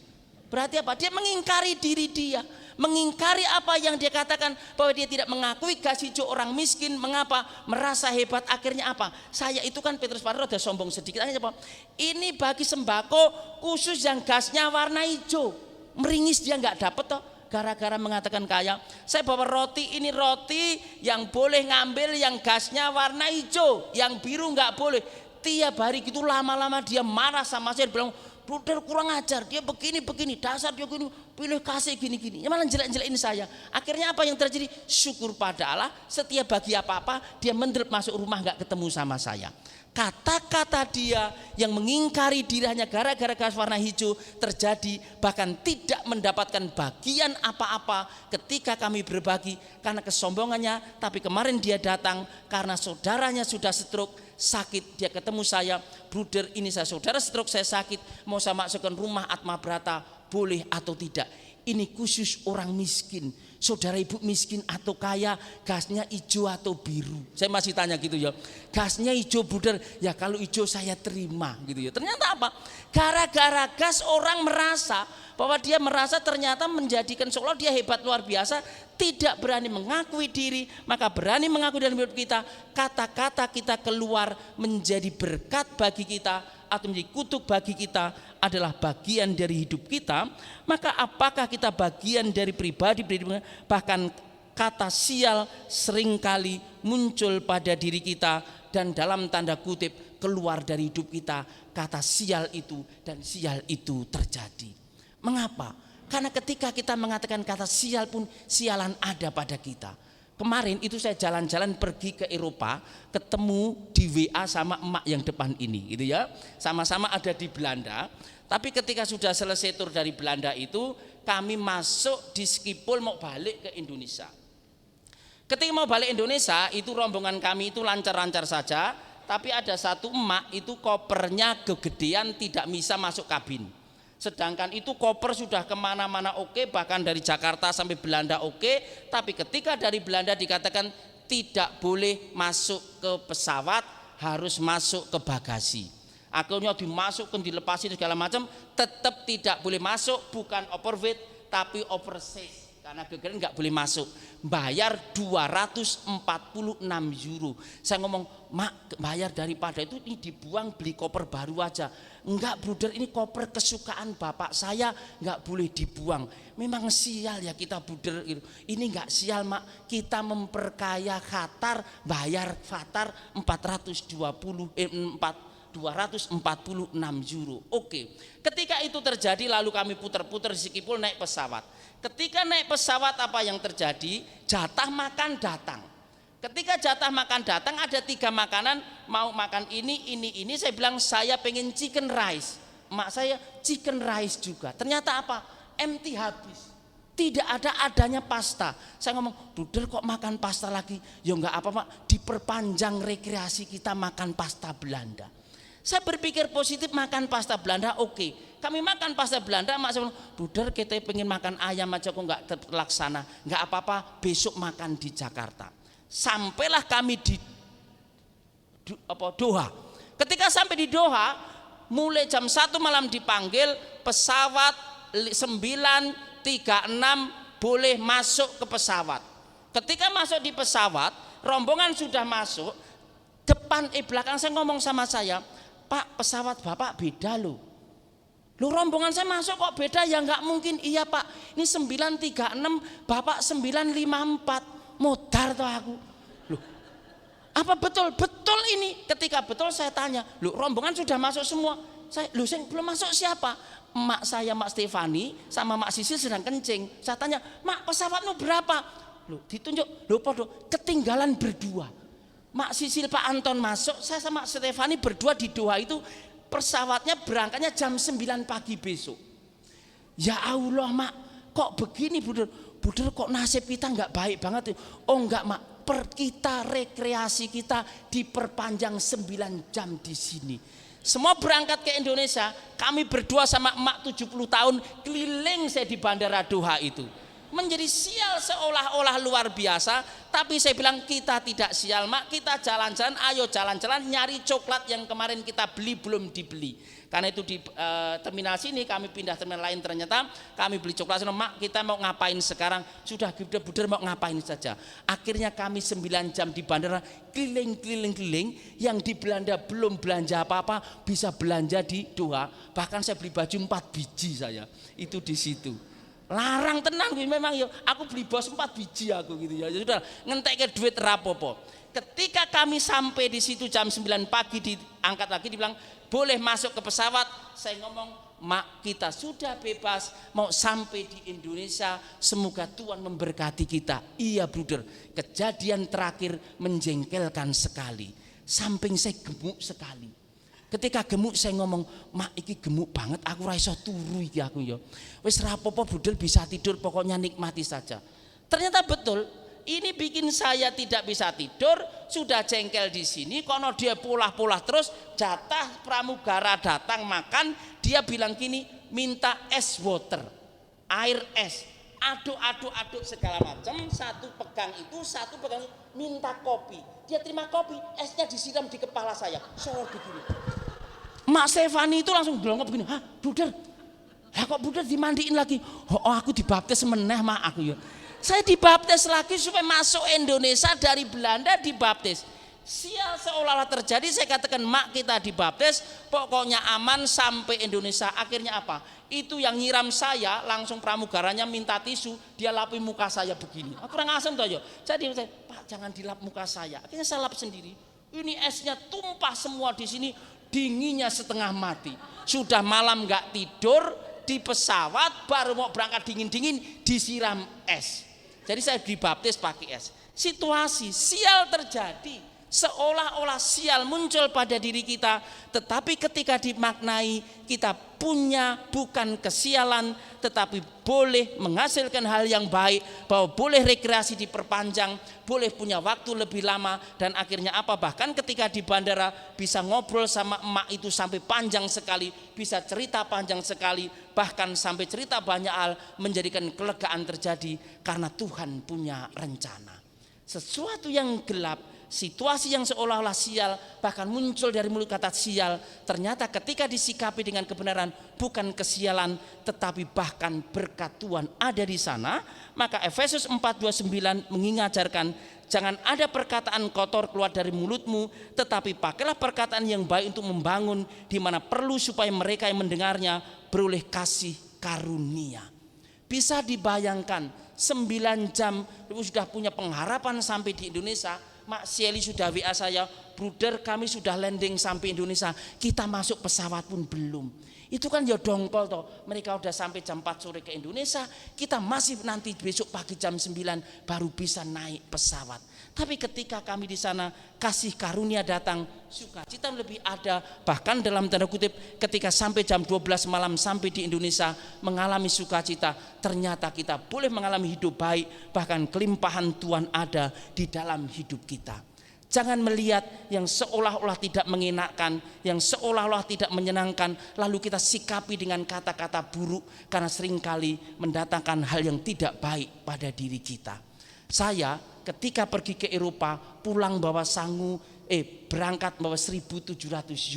Berarti apa? Dia mengingkari diri dia, mengingkari apa yang dia katakan, bahwa dia tidak mengakui gas hijau orang miskin. Mengapa? Merasa hebat. Akhirnya apa? Saya itu kan Petrus Parro udah sombong sedikit. Akhirnya apa? Ini bagi sembako khusus yang gasnya warna hijau. Meringis dia nggak dapet toh. Gara-gara mengatakan kaya, saya bawa roti, ini roti yang boleh ngambil yang gasnya warna hijau, yang biru nggak boleh. Tiap hari gitu lama-lama dia marah sama saya, bilang bruder kurang ajar, dia begini, dasar dia gini, pilih kasih gini. Ya malah jelek-jelekin saya. Akhirnya apa yang terjadi? Syukur pada Allah, setiap bagi apa-apa dia mendelep masuk rumah nggak ketemu sama saya. Kata-kata dia yang mengingkari diri hanya gara-gara gas warna hijau terjadi, bahkan tidak mendapatkan bagian apa-apa ketika kami berbagi karena kesombongannya. Tapi kemarin dia datang karena saudaranya sudah stroke, sakit. Dia ketemu saya, bruder ini saya saudara stroke, saya sakit, mau saya masukkan rumah Atma Brata, boleh atau tidak? Ini khusus orang miskin. Saudara ibu miskin atau kaya, gasnya hijau atau biru? Saya masih tanya gitu ya. Gasnya hijau bruder, ya kalau hijau saya terima gitu ya. Ternyata apa? Gara-gara gas orang merasa bahwa dia merasa ternyata menjadikan seolah dia hebat luar biasa, tidak berani mengakui diri, maka berani mengakui dalam hidup kita. Kata-kata kita keluar menjadi berkat bagi kita atau menjadi kutuk bagi kita adalah bagian dari hidup kita. Maka apakah kita bagian dari pribadi, bahkan kata sial seringkali muncul pada diri kita dan dalam tanda kutip keluar dari hidup kita, kata sial itu, dan sial itu terjadi. Mengapa? Karena ketika kita mengatakan kata sial pun, sialan ada pada kita. Kemarin itu saya jalan-jalan pergi ke Eropa, ketemu di WA sama emak yang depan ini gitu ya. Sama-sama ada di Belanda. Tapi ketika sudah selesai tur dari Belanda itu, kami masuk di Schiphol mau balik ke Indonesia. Ketika mau balik Indonesia, itu rombongan kami itu lancar-lancar saja, tapi ada satu emak itu kopernya kegedean tidak bisa masuk kabin. Sedangkan itu koper sudah kemana-mana oke, bahkan dari Jakarta sampai Belanda oke, tapi ketika dari Belanda dikatakan tidak boleh masuk ke pesawat, harus masuk ke bagasi. Akhirnya dimasukkan, dilepasin segala macam, tetap tidak boleh masuk, bukan overweight, tapi overseas karena gegeran nggak boleh masuk, bayar 246 euro. Saya ngomong, Mak, bayar daripada itu ini dibuang beli koper baru aja. Enggak bruder, ini koper kesukaan bapak saya, nggak boleh dibuang. Memang sial ya kita bruder. Ini nggak sial Mak, kita memperkaya Qatar, bayar Qatar 246 euro. Oke. Ketika itu terjadi lalu kami putar-putar di Sikipul naik pesawat. Ketika naik pesawat apa yang terjadi? Jatah makan datang. Ketika jatah makan datang ada 3 makanan, mau makan ini. Saya bilang saya pengen chicken rice. Mak saya chicken rice juga. Ternyata apa? Empty habis. Tidak adanya pasta. Saya ngomong, Duder kok makan pasta lagi? Ya enggak apa Mak, diperpanjang rekreasi kita makan pasta Belanda. Saya berpikir positif, makan pasta Belanda oke. Kami makan pasta Belanda, mak saya bilang, Duder kita pengen makan ayam aja kok nggak terlaksana. Nggak apa-apa, besok makan di Jakarta. Sampailah kami di Doha. Ketika sampai di Doha, mulai jam 1 malam dipanggil, pesawat 936 boleh masuk ke pesawat. Ketika masuk di pesawat, rombongan sudah masuk, belakang saya ngomong sama saya, Pak, pesawat Bapak beda loh. Rombongan saya masuk kok beda? Ya nggak mungkin. Iya Pak, ini 936, Bapak 954. Modar tuh aku. Loh, apa betul? Betul ini. Ketika betul saya tanya, loh rombongan sudah masuk semua. Saya belum masuk siapa? Mak saya, Mak Stefani sama Mak Sisil sedang kencing. Saya tanya, Mak pesawatmu berapa? Loh ditunjuk, loh podo ketinggalan berdua. Mak Sisil Pak Anton masuk, saya sama Stefani berdua di Doha itu. Pesawatnya berangkatnya jam 9 pagi besok. Ya Allah Mak, kok begini Buder? Buder kok nasib kita nggak baik banget? Oh enggak Mak, kita rekreasi kita diperpanjang 9 jam di sini. Semua berangkat ke Indonesia, kami berdua sama emak 70 tahun keliling saya di Bandara Doha itu. Menjadi sial seolah-olah luar biasa, tapi saya bilang kita tidak sial Mak, kita jalan-jalan, ayo jalan-jalan nyari coklat yang kemarin kita beli belum dibeli. Karena itu di terminal sini kami pindah terminal lain, ternyata kami beli coklat. Mak kita mau ngapain sekarang? Sudah Buder mau ngapain saja. Akhirnya kami 9 jam di bandara keliling, yang di Belanda belum belanja apa-apa bisa belanja di Doha. Bahkan saya beli baju 4 biji saya itu di situ. Larang tenang memang ya, aku beli bos 4 biji aku gitu ya. Sudah ngentek ke duit rapopo. Ketika kami sampai di situ jam 9 pagi diangkat lagi dibilang boleh masuk ke pesawat. Saya ngomong, Mak kita sudah bebas mau sampai di Indonesia, semoga Tuhan memberkati kita. Iya Bruder, kejadian terakhir menjengkelkan sekali. Samping saya gemuk sekali. Ketika gemuk saya ngomong, Mak iki gemuk banget, aku ora iso turu iki aku ya. Wis rapopo Budel bisa tidur, pokoknya nikmati saja. Ternyata betul, ini bikin saya tidak bisa tidur, sudah jengkel di sini, kono dia polah-polah terus, jatah pramugara datang makan, dia bilang gini, minta es water, air es. Aduk segala macam, satu pegang minta kopi. Dia terima kopi, esnya disiram di kepala saya. Soal begini. Mak Stefani itu langsung belongok begini, "Hah, Bruder? Lah kok Bruder dimandiin lagi?" "Oh, aku dibaptis meneh, Mak aku ya." Saya dibaptis lagi supaya masuk Indonesia dari Belanda dibaptis. Sial seolah-olah terjadi, saya katakan, Mak kita dibaptis, pokoknya aman sampai Indonesia. Akhirnya apa? Itu yang nyiram saya, langsung pramugaranya minta tisu, dia lapi muka saya begini. Aku kurang asem toh yo. Jadi saya, Pak jangan dilap muka saya. Akhirnya saya lap sendiri. Ini esnya tumpah semua di sini, dinginnya setengah mati. Sudah malam nggak tidur di pesawat, baru mau berangkat dingin-dingin disiram es. Jadi saya dibaptis pakai es. Situasi sial terjadi. Seolah-olah sial muncul pada diri kita, tetapi ketika dimaknai kita punya bukan kesialan, tetapi boleh menghasilkan hal yang baik, bahwa boleh rekreasi diperpanjang, boleh punya waktu lebih lama, dan akhirnya apa? Bahkan ketika di bandara bisa ngobrol sama emak itu sampai panjang sekali, bisa cerita panjang sekali, bahkan sampai cerita banyak hal, menjadikan kelegaan terjadi karena Tuhan punya rencana. Sesuatu yang gelap, situasi yang seolah-olah sial, bahkan muncul dari mulut kata sial, ternyata ketika disikapi dengan kebenaran, bukan kesialan tetapi bahkan berkat Tuhan ada di sana. Maka Efesus 4:29 mengajarkan, jangan ada perkataan kotor keluar dari mulutmu, tetapi pakailah perkataan yang baik untuk membangun, di mana perlu supaya mereka yang mendengarnya beroleh kasih karunia. Bisa dibayangkan 9 jam sudah punya pengharapan sampai di Indonesia. Mak Shelly sudah WA saya, bruder kami sudah landing sampai Indonesia, kita masuk pesawat pun belum. Itu kan ya dongkol toh, mereka udah sampai jam 4 sore ke Indonesia, kita masih nanti besok pagi jam 9 baru bisa naik pesawat. Tapi ketika kami di sana, kasih karunia datang, sukacita lebih ada. Bahkan dalam tanda kutip, ketika sampai jam 12 malam sampai di Indonesia mengalami sukacita, ternyata kita boleh mengalami hidup baik, bahkan kelimpahan Tuhan ada di dalam hidup kita. Jangan melihat yang seolah-olah tidak mengenakan, yang seolah-olah tidak menyenangkan, lalu kita sikapi dengan kata-kata buruk, karena seringkali mendatangkan hal yang tidak baik pada diri kita. Saya ketika pergi ke Eropa, pulang bawa berangkat bawa 1.700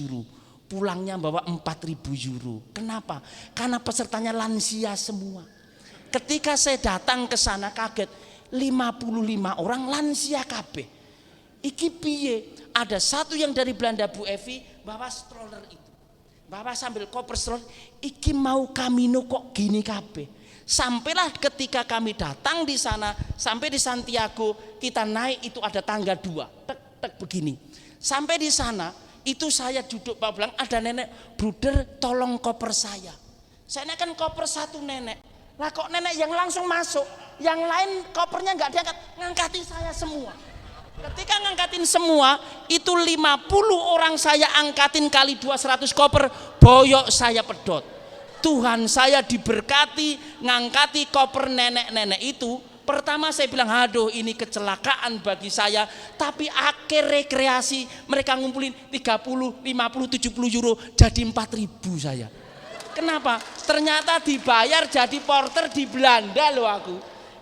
euro, pulangnya bawa 4.000 euro. Kenapa? Karena pesertanya lansia semua. Ketika saya datang ke sana kaget, 55 orang lansia kabeh. Iki piye? Ada satu yang dari Belanda, Bu Evi, bawa stroller itu, bawa sambil koper stroller. Iki mau Camino kok gini kabeh. Sampailah ketika kami datang di sana, sampai di Santiago, kita naik itu ada tangga 2, tek begini. Sampai di sana, itu saya duduk bilang, ada nenek, bruder tolong koper saya. Saya naikkan koper satu nenek. Lah kok nenek yang langsung masuk, yang lain kopernya nggak diangkat, ngangkatin saya semua. Ketika ngangkatin semua, itu 50 orang saya angkatin kali 200 koper, boyok saya pedot. Tuhan saya diberkati, ngangkati koper nenek-nenek itu. Pertama saya bilang, aduh ini kecelakaan bagi saya. Tapi akhir rekreasi mereka ngumpulin 30, 50, 70 euro jadi 4.000 saya. Kenapa? Ternyata dibayar jadi porter di Belanda loh aku.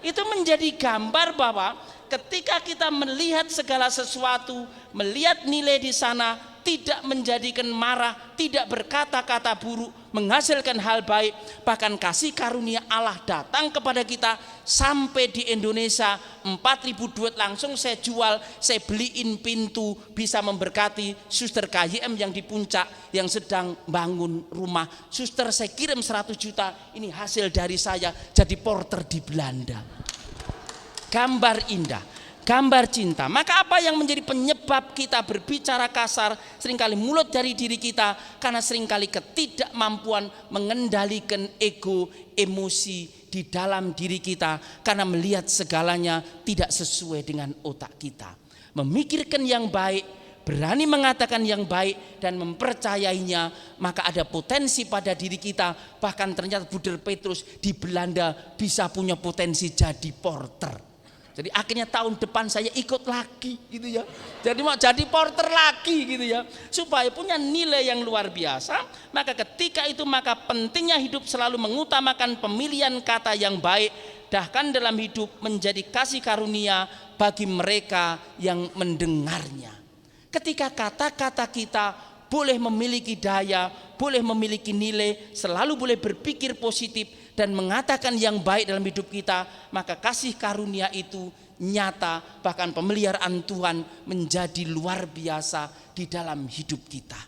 Itu menjadi gambar bahwa ketika kita melihat segala sesuatu, melihat nilai di sana, tidak menjadikan marah, tidak berkata-kata buruk, menghasilkan hal baik, bahkan kasih karunia Allah datang kepada kita. Sampai di Indonesia 4.000 duit langsung saya jual, saya beliin pintu, bisa memberkati suster KYM yang di puncak yang sedang bangun rumah. Suster saya kirim 100 juta, ini hasil dari saya jadi porter di Belanda. Gambar indah, gambar cinta. Maka apa yang menjadi penyebab kita berbicara kasar? Seringkali mulut dari diri kita, karena seringkali ketidakmampuan mengendalikan ego, emosi di dalam diri kita, karena melihat segalanya tidak sesuai dengan otak kita. Memikirkan yang baik, berani mengatakan yang baik dan mempercayainya, maka ada potensi pada diri kita. Bahkan ternyata Bruder Petrus di Belanda bisa punya potensi jadi porter. Jadi akhirnya tahun depan saya ikut lagi gitu ya. Jadi mau jadi porter lagi gitu ya. Supaya punya nilai yang luar biasa. Maka ketika itu maka pentingnya hidup selalu mengutamakan pemilihan kata yang baik. Bahkan dalam hidup menjadi kasih karunia bagi mereka yang mendengarnya. Ketika kata-kata kita boleh memiliki daya, boleh memiliki nilai, selalu boleh berpikir positif dan mengatakan yang baik dalam hidup kita, maka kasih karunia itu nyata, bahkan pemeliharaan Tuhan menjadi luar biasa di dalam hidup kita.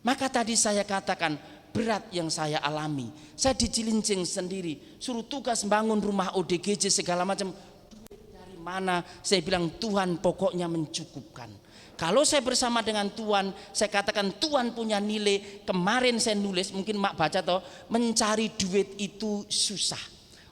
Maka tadi saya katakan berat yang saya alami, saya dicilincing sendiri, suruh tugas bangun rumah ODGJ segala macam, dari mana? Saya bilang Tuhan pokoknya mencukupkan. Kalau saya bersama dengan Tuhan, saya katakan Tuhan punya nilai. Kemarin saya nulis, mungkin mak baca toh, mencari duit itu susah.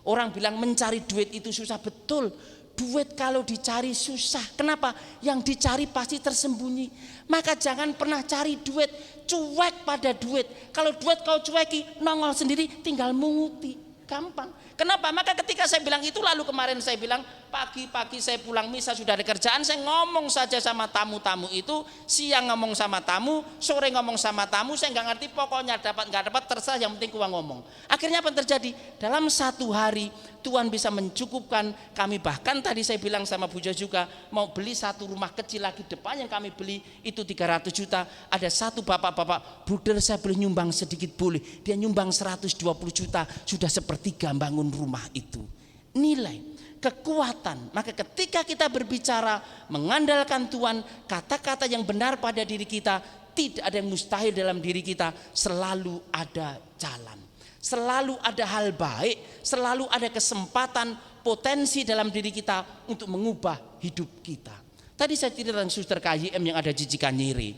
Orang bilang mencari duit itu susah, betul. Duit kalau dicari susah. Kenapa? Yang dicari pasti tersembunyi. Maka jangan pernah cari duit, cuek pada duit. Kalau duit kau cueki, nongol sendiri, tinggal munguti. Gampang. Kenapa? Maka ketika saya bilang itu, lalu kemarin saya bilang pagi-pagi saya pulang misa sudah ada kerjaan, saya ngomong saja sama tamu-tamu itu, siang ngomong sama tamu, sore ngomong sama tamu, saya nggak ngerti, pokoknya dapat nggak dapat terserah, yang penting gua ngomong. Akhirnya apa yang terjadi? Dalam satu hari Tuhan bisa mencukupkan kami. Bahkan tadi saya bilang sama Bu Jo juga, mau beli satu rumah kecil lagi depan yang kami beli itu 300 juta. Ada satu bapak-bapak, Bruder saya boleh nyumbang sedikit boleh. Dia nyumbang 120 juta, sudah sepertiga bangun rumah itu. Nilai kekuatan. Maka ketika kita berbicara mengandalkan Tuhan, kata-kata yang benar pada diri kita, tidak ada yang mustahil dalam diri kita, selalu ada jalan, selalu ada hal baik, selalu ada kesempatan, potensi dalam diri kita untuk mengubah hidup kita. Tadi saya cerita tentang Suster KYM yang ada di Cikanyiri.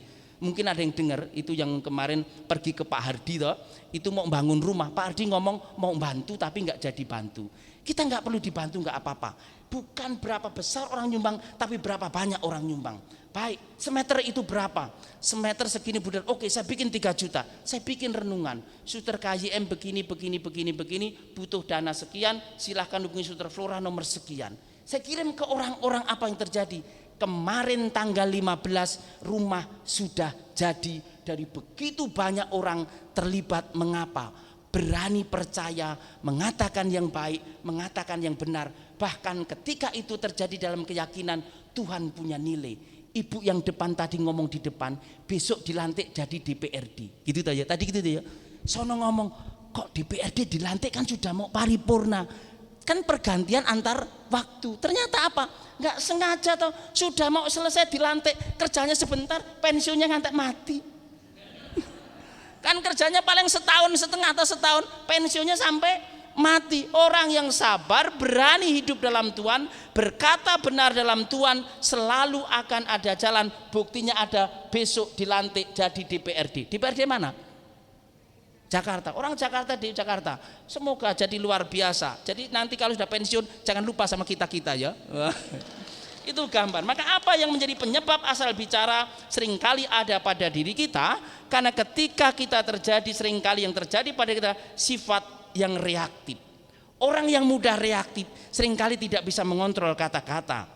Mungkin ada yang dengar itu yang kemarin pergi ke Pak Hardi toh, itu mau bangun rumah. Pak Hardi ngomong mau bantu tapi nggak jadi bantu. Kita nggak perlu dibantu, nggak apa-apa. Bukan berapa besar orang nyumbang, tapi berapa banyak orang nyumbang. Baik, semeter itu berapa? Semeter segini Bunda. Oke, saya bikin 3 juta. Saya bikin renungan. Suster KYM begini, butuh dana sekian. Silahkan hubungi Suster Flora nomor sekian. Saya kirim ke orang-orang apa yang terjadi. Kemarin tanggal 15 rumah sudah jadi. Dari begitu banyak orang terlibat. Mengapa? Berani percaya, mengatakan yang baik, mengatakan yang benar. Bahkan ketika itu terjadi dalam keyakinan Tuhan punya nilai. Ibu yang depan tadi ngomong di depan, besok dilantik jadi DPRD. Gitu ya, tadi gitu ya. Sono ngomong, kok DPRD dilantik kan sudah mau paripurna. Kan pergantian antar waktu. Ternyata apa? Nggak sengaja toh, sudah mau selesai dilantik, kerjanya sebentar, pensiunnya ngantek mati. Kan kerjanya paling setahun setengah atau setahun, pensiunnya sampai mati. Orang yang sabar, berani hidup dalam Tuhan, berkata benar dalam Tuhan, selalu akan ada jalan. Buktinya ada, besok dilantik jadi DPRD. DPRD mana? Jakarta. Orang Jakarta di Jakarta. Semoga jadi luar biasa. Jadi nanti kalau sudah pensiun jangan lupa sama kita-kita ya. Itu gambar. Maka apa yang menjadi penyebab asal bicara seringkali ada pada diri kita, karena ketika kita terjadi, seringkali yang terjadi pada kita sifat yang reaktif. Orang yang mudah reaktif seringkali tidak bisa mengontrol kata-kata.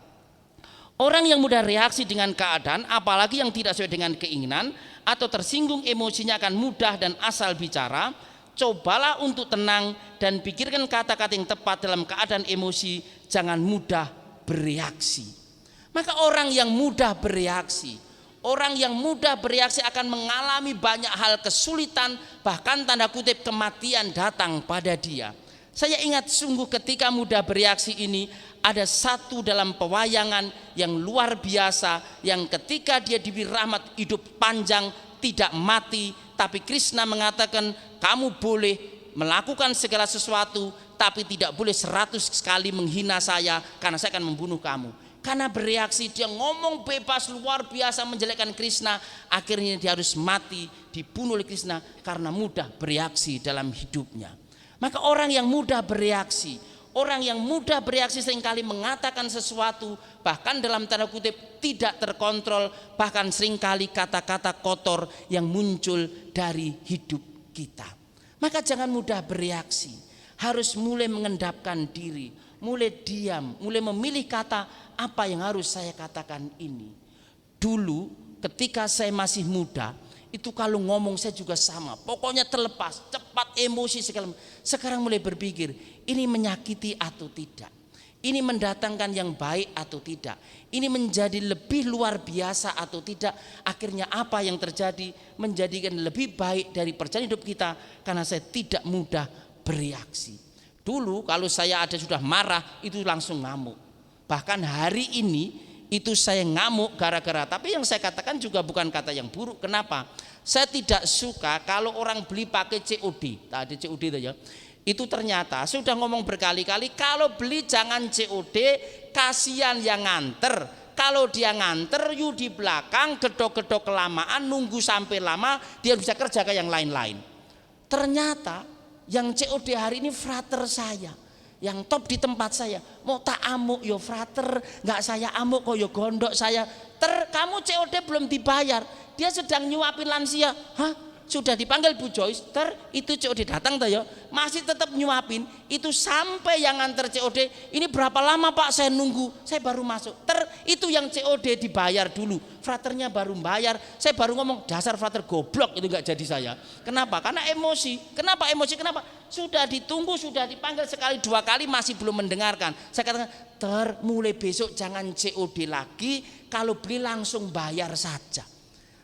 Orang yang mudah reaksi dengan keadaan, apalagi yang tidak sesuai dengan keinginan atau tersinggung emosinya akan mudah dan asal bicara. Cobalah untuk tenang dan pikirkan kata-kata yang tepat dalam keadaan emosi, jangan mudah bereaksi. Maka orang yang mudah bereaksi, orang yang mudah bereaksi akan mengalami banyak hal kesulitan, bahkan tanda kutip kematian datang pada dia. Saya ingat sungguh ketika mudah bereaksi ini, ada satu dalam pewayangan yang luar biasa, yang ketika dia diberi rahmat hidup panjang, tidak mati, tapi Krishna mengatakan kamu boleh melakukan segala sesuatu, tapi tidak boleh 100 kali menghina saya, karena saya akan membunuh kamu. Karena bereaksi, dia ngomong bebas luar biasa menjelekkan Krishna, akhirnya dia harus mati, dibunuh oleh Krishna karena mudah bereaksi dalam hidupnya. Maka orang yang mudah bereaksi, orang yang mudah bereaksi seringkali mengatakan sesuatu, bahkan dalam tanda kutip tidak terkontrol, bahkan seringkali kata-kata kotor yang muncul dari hidup kita. Maka jangan mudah bereaksi, harus mulai mengendapkan diri, mulai diam, mulai memilih kata apa yang harus saya katakan ini. Dulu ketika saya masih muda, itu kalau ngomong saya juga sama, pokoknya terlepas, cepat emosi segala. Sekarang mulai berpikir, ini menyakiti atau tidak, ini mendatangkan yang baik atau tidak, ini menjadi lebih luar biasa atau tidak. Akhirnya apa yang terjadi menjadikan lebih baik dari perjalanan hidup kita, karena saya tidak mudah bereaksi. Dulu kalau saya ada sudah marah itu langsung ngamuk. Bahkan hari ini itu saya ngamuk gara-gara, tapi yang saya katakan juga bukan kata yang buruk. Kenapa? Saya tidak suka kalau orang beli pakai COD. Tadi COD itu ya. Itu ternyata sudah ngomong berkali-kali, kalau beli jangan COD, kasihan yang nganter. Kalau dia nganter, you di belakang gedok-gedok kelamaan, nunggu sampai lama, dia bisa kerja ke yang lain-lain. Ternyata yang COD hari ini frater saya, yang top di tempat saya. Mau tak amuk yo frater, nggak saya amuk kok yo gondok saya. Kamu COD belum dibayar, dia sedang nyuapin lansia. Hah? sudah dipanggil Bu Joyce, itu COD datang toh ya, masih tetap nyuapin. Itu sampai yang nganter COD, ini berapa lama Pak saya nunggu, saya baru masuk. Itu yang COD dibayar dulu, fraternya baru bayar. Saya baru ngomong, dasar frater goblok, itu nggak jadi saya. Kenapa? Karena emosi. Kenapa emosi? Kenapa? Sudah ditunggu, sudah dipanggil sekali dua kali masih belum mendengarkan. Saya katakan, mulai besok jangan COD lagi, kalau beli langsung bayar saja.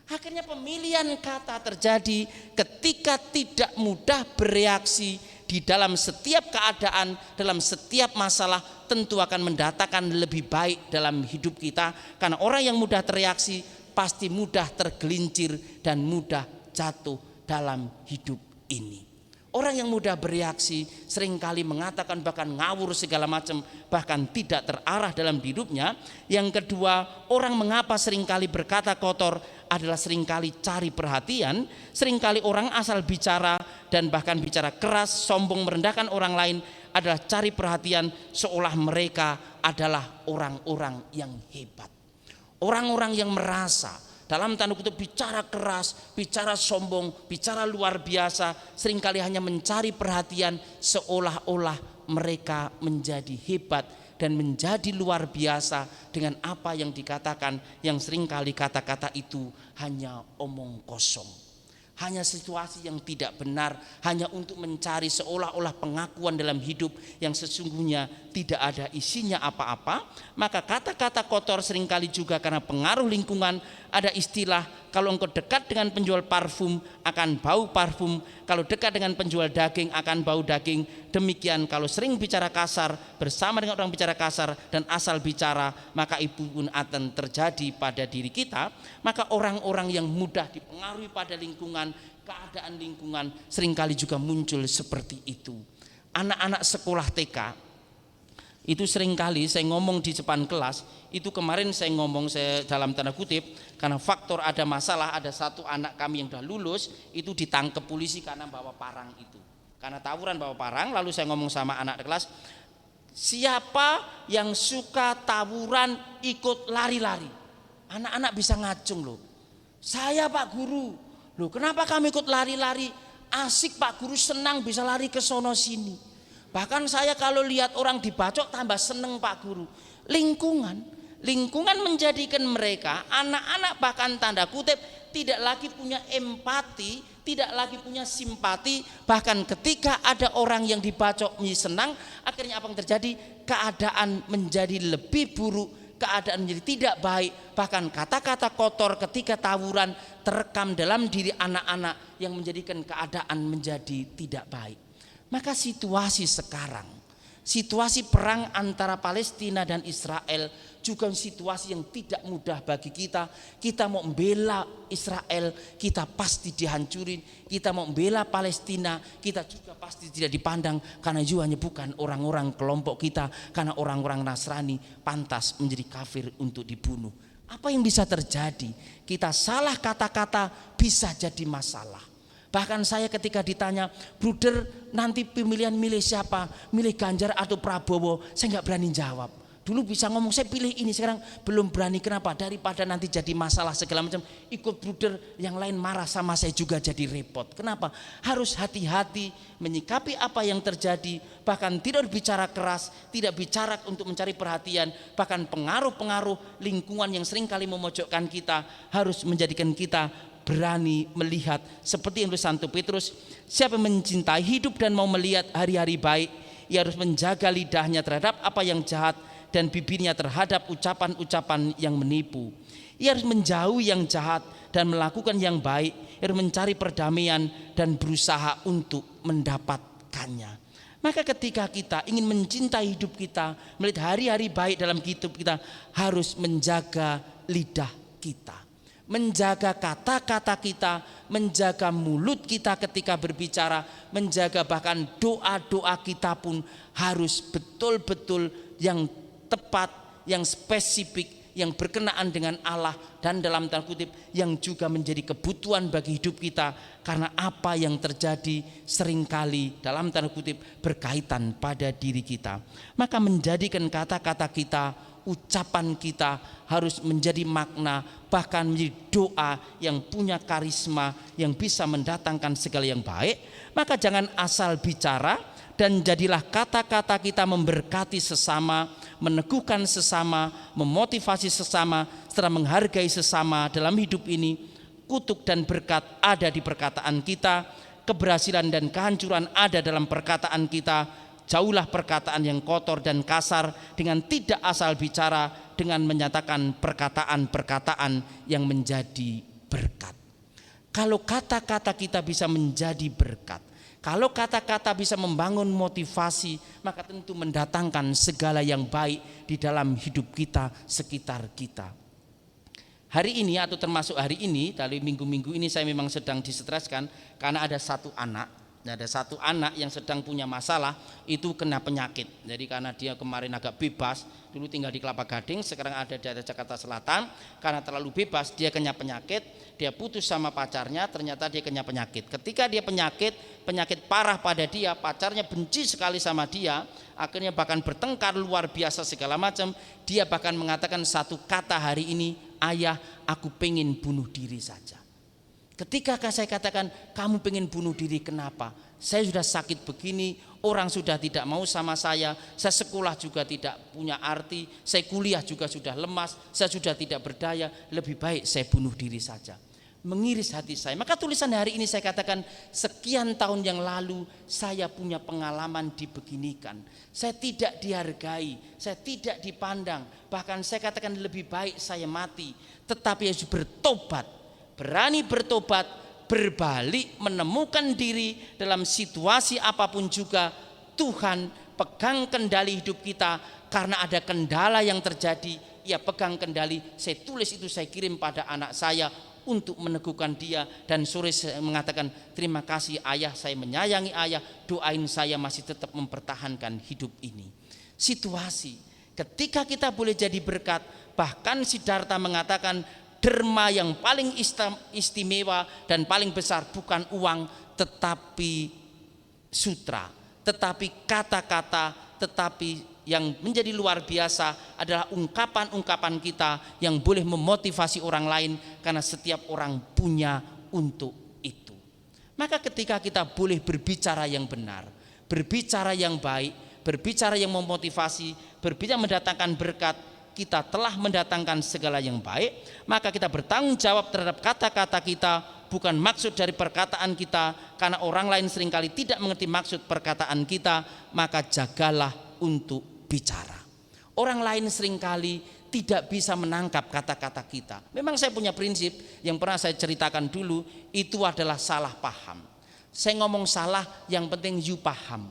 Akhirnya pemilihan kata terjadi ketika tidak mudah bereaksi di dalam setiap keadaan, dalam setiap masalah, tentu akan mendatangkan lebih baik dalam hidup kita. Karena orang yang mudah tereaksi pasti mudah tergelincir dan mudah jatuh dalam hidup ini. Orang yang mudah bereaksi seringkali mengatakan bahkan ngawur segala macam, bahkan tidak terarah dalam hidupnya. Yang kedua, orang mengapa seringkali berkata kotor adalah seringkali cari perhatian. Seringkali orang asal bicara dan bahkan bicara keras, sombong, merendahkan orang lain adalah cari perhatian seolah mereka adalah orang-orang yang hebat. Orang-orang yang merasa dalam tanda kutip bicara keras, bicara sombong, bicara luar biasa, seringkali hanya mencari perhatian seolah-olah mereka menjadi hebat dan menjadi luar biasa dengan apa yang dikatakan, yang seringkali kata-kata itu hanya omong kosong. Hanya situasi yang tidak benar, hanya untuk mencari seolah-olah pengakuan dalam hidup yang sesungguhnya tidak ada isinya apa-apa. Maka kata-kata kotor seringkali juga karena pengaruh lingkungan. Ada istilah, kalau engkau dekat dengan penjual parfum akan bau parfum, kalau dekat dengan penjual daging akan bau daging. Demikian kalau sering bicara kasar bersama dengan orang bicara kasar dan asal bicara, maka itu pun akan terjadi pada diri kita. Maka orang-orang yang mudah dipengaruhi pada lingkungan, keadaan lingkungan seringkali juga muncul seperti itu. Anak-anak sekolah TK itu seringkali saya ngomong di depan kelas, itu kemarin saya ngomong, saya dalam tanda kutip, karena faktor ada masalah, ada satu anak kami yang sudah lulus itu ditangkap polisi karena bawa parang itu, karena tawuran bawa parang. Lalu saya ngomong sama anak kelas, siapa yang suka tawuran ikut lari-lari? Anak-anak bisa ngacung loh. Saya Pak Guru. Loh kenapa kami ikut lari-lari? Asik Pak Guru, senang bisa lari ke sono sini. Bahkan saya kalau lihat orang dibacok tambah seneng Pak Guru. Lingkungan menjadikan mereka, anak-anak bahkan tanda kutip tidak lagi punya empati, tidak lagi punya simpati. Bahkan ketika ada orang yang dibacok senang, akhirnya apa yang terjadi? Keadaan menjadi lebih buruk, keadaan menjadi tidak baik. Bahkan kata-kata kotor ketika tawuran terekam dalam diri anak-anak yang menjadikan keadaan menjadi tidak baik. Maka situasi sekarang, situasi perang antara Palestina dan Israel juga situasi yang tidak mudah bagi kita. Kita mau membela Israel, kita pasti dihancurin. Kita mau membela Palestina, kita juga pasti tidak dipandang karena hanya bukan orang-orang kelompok kita, karena orang-orang Nasrani pantas menjadi kafir untuk dibunuh. Apa yang bisa terjadi? Kita salah kata-kata bisa jadi masalah. Bahkan saya ketika ditanya, bruder nanti pemilihan milih siapa? Milih Ganjar atau Prabowo? Saya nggak berani jawab. Dulu bisa ngomong saya pilih ini, sekarang belum berani. Kenapa? Daripada nanti jadi masalah segala macam, ikut bruder yang lain marah sama saya juga jadi repot. Kenapa? Harus hati-hati menyikapi apa yang terjadi. Bahkan tidak bicara keras, tidak bicara untuk mencari perhatian. Bahkan pengaruh-pengaruh lingkungan yang seringkali memojokkan kita harus menjadikan kita berani melihat seperti yang tulis Santo Petrus, siapa yang mencintai hidup dan mau melihat hari-hari baik, ia harus menjaga lidahnya terhadap apa yang jahat dan bibirnya terhadap ucapan-ucapan yang menipu. Ia harus menjauhi yang jahat dan melakukan yang baik, ia harus mencari perdamaian dan berusaha untuk mendapatkannya. Maka ketika kita ingin mencintai hidup kita, melihat hari-hari baik dalam hidup kita, harus menjaga lidah kita, menjaga kata-kata kita, menjaga mulut kita ketika berbicara, menjaga bahkan doa-doa kita pun harus betul-betul yang tepat, yang spesifik, yang berkenaan dengan Allah, dan dalam tanda kutip yang juga menjadi kebutuhan bagi hidup kita. Karena apa yang terjadi seringkali dalam tanda kutip berkaitan pada diri kita. Maka menjadikan kata-kata kita ucapan kita harus menjadi makna, bahkan menjadi doa yang punya karisma, yang bisa mendatangkan segala yang baik. Maka jangan asal bicara, dan jadilah kata-kata kita memberkati sesama, meneguhkan sesama, memotivasi sesama, serta menghargai sesama dalam hidup ini. Kutuk dan berkat ada di perkataan kita, keberhasilan dan kehancuran ada dalam perkataan kita. Jauhlah perkataan yang kotor dan kasar dengan tidak asal bicara, dengan menyatakan perkataan-perkataan yang menjadi berkat. Kalau kata-kata kita bisa menjadi berkat, kalau kata-kata bisa membangun motivasi, maka tentu mendatangkan segala yang baik di dalam hidup kita, sekitar kita. Hari ini atau termasuk hari ini, dari minggu-minggu ini saya memang sedang disetreskan karena ada satu anak yang sedang punya masalah, itu kena penyakit. Jadi karena dia kemarin agak bebas, dulu tinggal di Kelapa Gading, sekarang ada di Jakarta Selatan. Karena terlalu bebas dia kena penyakit, dia putus sama pacarnya, ternyata dia kena penyakit. Ketika dia penyakit parah pada dia, pacarnya benci sekali sama dia, akhirnya bahkan bertengkar luar biasa segala macam. Dia bahkan mengatakan satu kata hari ini, "Ayah, aku pengen bunuh diri saja." Ketika saya katakan, kamu pengen bunuh diri, kenapa? Saya sudah sakit begini, orang sudah tidak mau sama saya sekolah juga tidak punya arti, saya kuliah juga sudah lemas, saya sudah tidak berdaya, lebih baik saya bunuh diri saja. Mengiris hati saya. Maka tulisan hari ini saya katakan, sekian tahun yang lalu saya punya pengalaman dibeginikan. Saya tidak dihargai, saya tidak dipandang, bahkan saya katakan lebih baik saya mati, tetapi harus bertobat. Berani bertobat, berbalik, menemukan diri dalam situasi apapun juga. Tuhan pegang kendali hidup kita, karena ada kendala yang terjadi, ia pegang kendali. Saya tulis itu, saya kirim pada anak saya untuk meneguhkan dia. Dan sore saya mengatakan, terima kasih ayah, saya menyayangi ayah, doain saya masih tetap mempertahankan hidup ini. Situasi ketika kita boleh jadi berkat, bahkan Siddhartha mengatakan, derma yang paling istimewa dan paling besar bukan uang, tetapi sutra, tetapi kata-kata, tetapi yang menjadi luar biasa adalah ungkapan-ungkapan kita yang boleh memotivasi orang lain, karena setiap orang punya untuk itu. Maka ketika kita boleh berbicara yang benar, berbicara yang baik, berbicara yang memotivasi, berbicara mendatangkan berkat, kita telah mendatangkan segala yang baik. Maka kita bertanggung jawab terhadap kata-kata kita, bukan maksud dari perkataan kita, karena orang lain seringkali tidak mengerti maksud perkataan kita. Maka jagalah untuk bicara. Orang lain seringkali tidak bisa menangkap kata-kata kita. Memang saya punya prinsip yang pernah saya ceritakan dulu, itu adalah salah paham. Saya ngomong salah, yang penting you paham.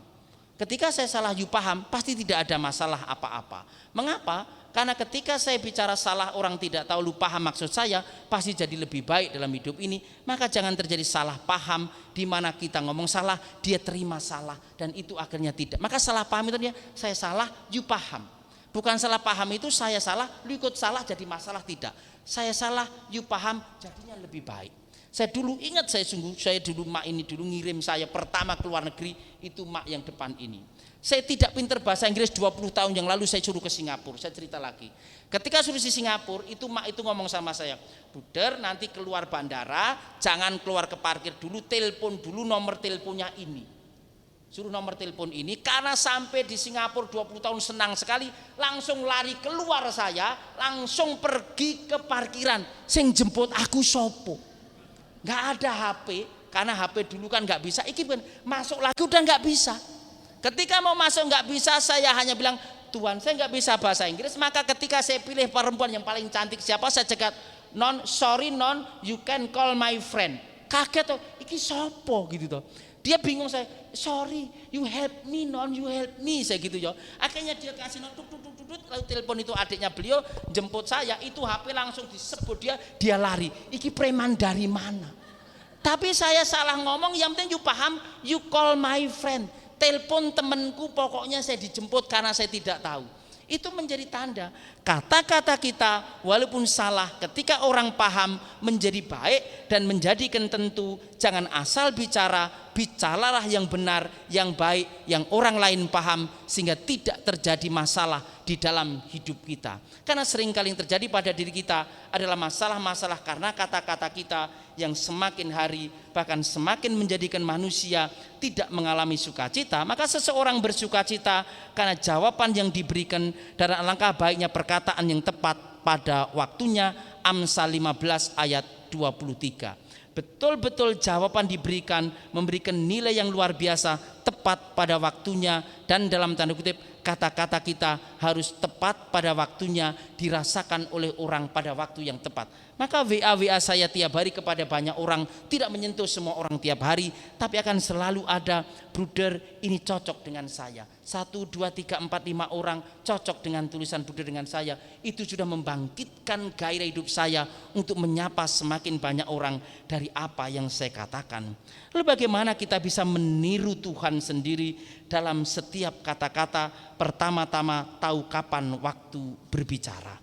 Ketika saya salah you paham, pasti tidak ada masalah apa-apa. Mengapa? Karena ketika saya bicara salah, orang tidak tahu, lu paham maksud saya, pasti jadi lebih baik dalam hidup ini. Maka jangan terjadi salah paham, di mana kita ngomong salah, dia terima salah, dan itu akhirnya tidak. Maka salah paham itu dia, saya salah, you paham. Bukan salah paham itu saya salah, lu ikut salah jadi masalah, tidak. Saya salah, you paham, jadinya lebih baik. Saya dulu ingat, saya dulu mak ini dulu ngirim saya pertama ke luar negeri, itu mak yang depan ini. Saya tidak pintar bahasa Inggris, 20 tahun yang lalu saya suruh ke Singapura. Saya cerita lagi, ketika suruh di Singapura, itu mak itu ngomong sama saya, Buder, nanti keluar bandara jangan keluar ke parkir dulu, telepon dulu nomor teleponnya ini. Suruh nomor telepon ini, karena sampai di Singapura 20 tahun senang sekali, langsung lari keluar saya, langsung pergi ke parkiran. Sing jemput aku sopo, nggak ada HP, karena HP dulu kan nggak bisa, iki kan masuk lagi udah nggak bisa. Ketika mau masuk nggak bisa, saya hanya bilang, Tuhan saya nggak bisa bahasa Inggris. Maka ketika saya pilih perempuan yang paling cantik siapa, saya cegat, non, sorry non, you can call my friend. Kaget tuh, iki sopo gitu tuh. Dia bingung, saya, sorry, you help me non, you help me, saya gitu ya. Akhirnya dia kasih non, lalu telepon itu adiknya beliau jemput saya, itu HP langsung disebut dia lari. Iki preman dari mana? Tapi saya salah ngomong, yang penting you paham, you call my friend. Telepon temanku, pokoknya saya dijemput karena saya tidak tahu. Itu menjadi tanda. Kata-kata kita walaupun salah, ketika orang paham menjadi baik dan menjadikan tentu. Jangan asal bicara, bicaralah yang benar, yang baik, yang orang lain paham, sehingga tidak terjadi masalah di dalam hidup kita. Karena seringkali yang terjadi pada diri kita adalah masalah-masalah karena kata-kata kita yang semakin hari bahkan semakin menjadikan manusia tidak mengalami sukacita. Maka seseorang bersukacita karena jawaban yang diberikan, dan alangkah baiknya perkataan yang tepat pada waktunya. Amsal 15 ayat 23. Betul-betul jawaban diberikan, memberikan nilai yang luar biasa, tepat pada waktunya, dan dalam tanda kutip kata-kata kita harus tepat pada waktunya, dirasakan oleh orang pada waktu yang tepat. Maka WA saya tiap hari kepada banyak orang, tidak menyentuh semua orang tiap hari, tapi akan selalu ada, bruder ini cocok dengan saya. 1, 2, 3, 4, 5 orang cocok dengan tulisan bruder dengan saya. Itu sudah membangkitkan gairah hidup saya untuk menyapa semakin banyak orang dari apa yang saya katakan. Lalu bagaimana kita bisa meniru Tuhan sendiri dalam setiap kata-kata? Pertama-tama tahu kapan waktu berbicara.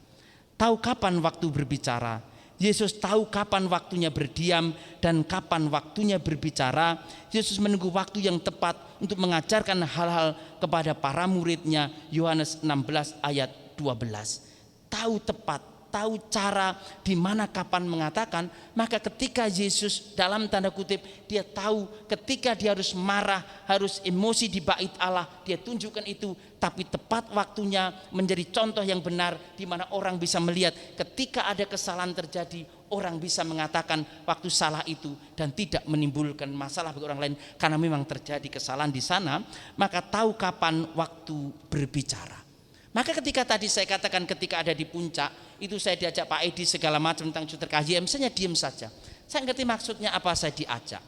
Tahu kapan waktu berbicara. Yesus tahu kapan waktunya berdiam dan kapan waktunya berbicara. Yesus menunggu waktu yang tepat untuk mengajarkan hal-hal kepada para muridnya. Yohanes 16 ayat 12. Tahu tepat, tahu cara di mana kapan mengatakan. Maka ketika Yesus dalam tanda kutip, dia tahu ketika dia harus marah, harus emosi di bait Allah, dia tunjukkan itu. Tapi tepat waktunya menjadi contoh yang benar, di mana orang bisa melihat ketika ada kesalahan terjadi, orang bisa mengatakan waktu salah itu dan tidak menimbulkan masalah bagi orang lain karena memang terjadi kesalahan di sana. Maka tahu kapan waktu berbicara. Maka ketika tadi saya katakan ketika ada di puncak, itu saya diajak Pak Edi segala macam tentang Suster KJM, saya diam saja. Saya ngerti maksudnya apa saya diajak.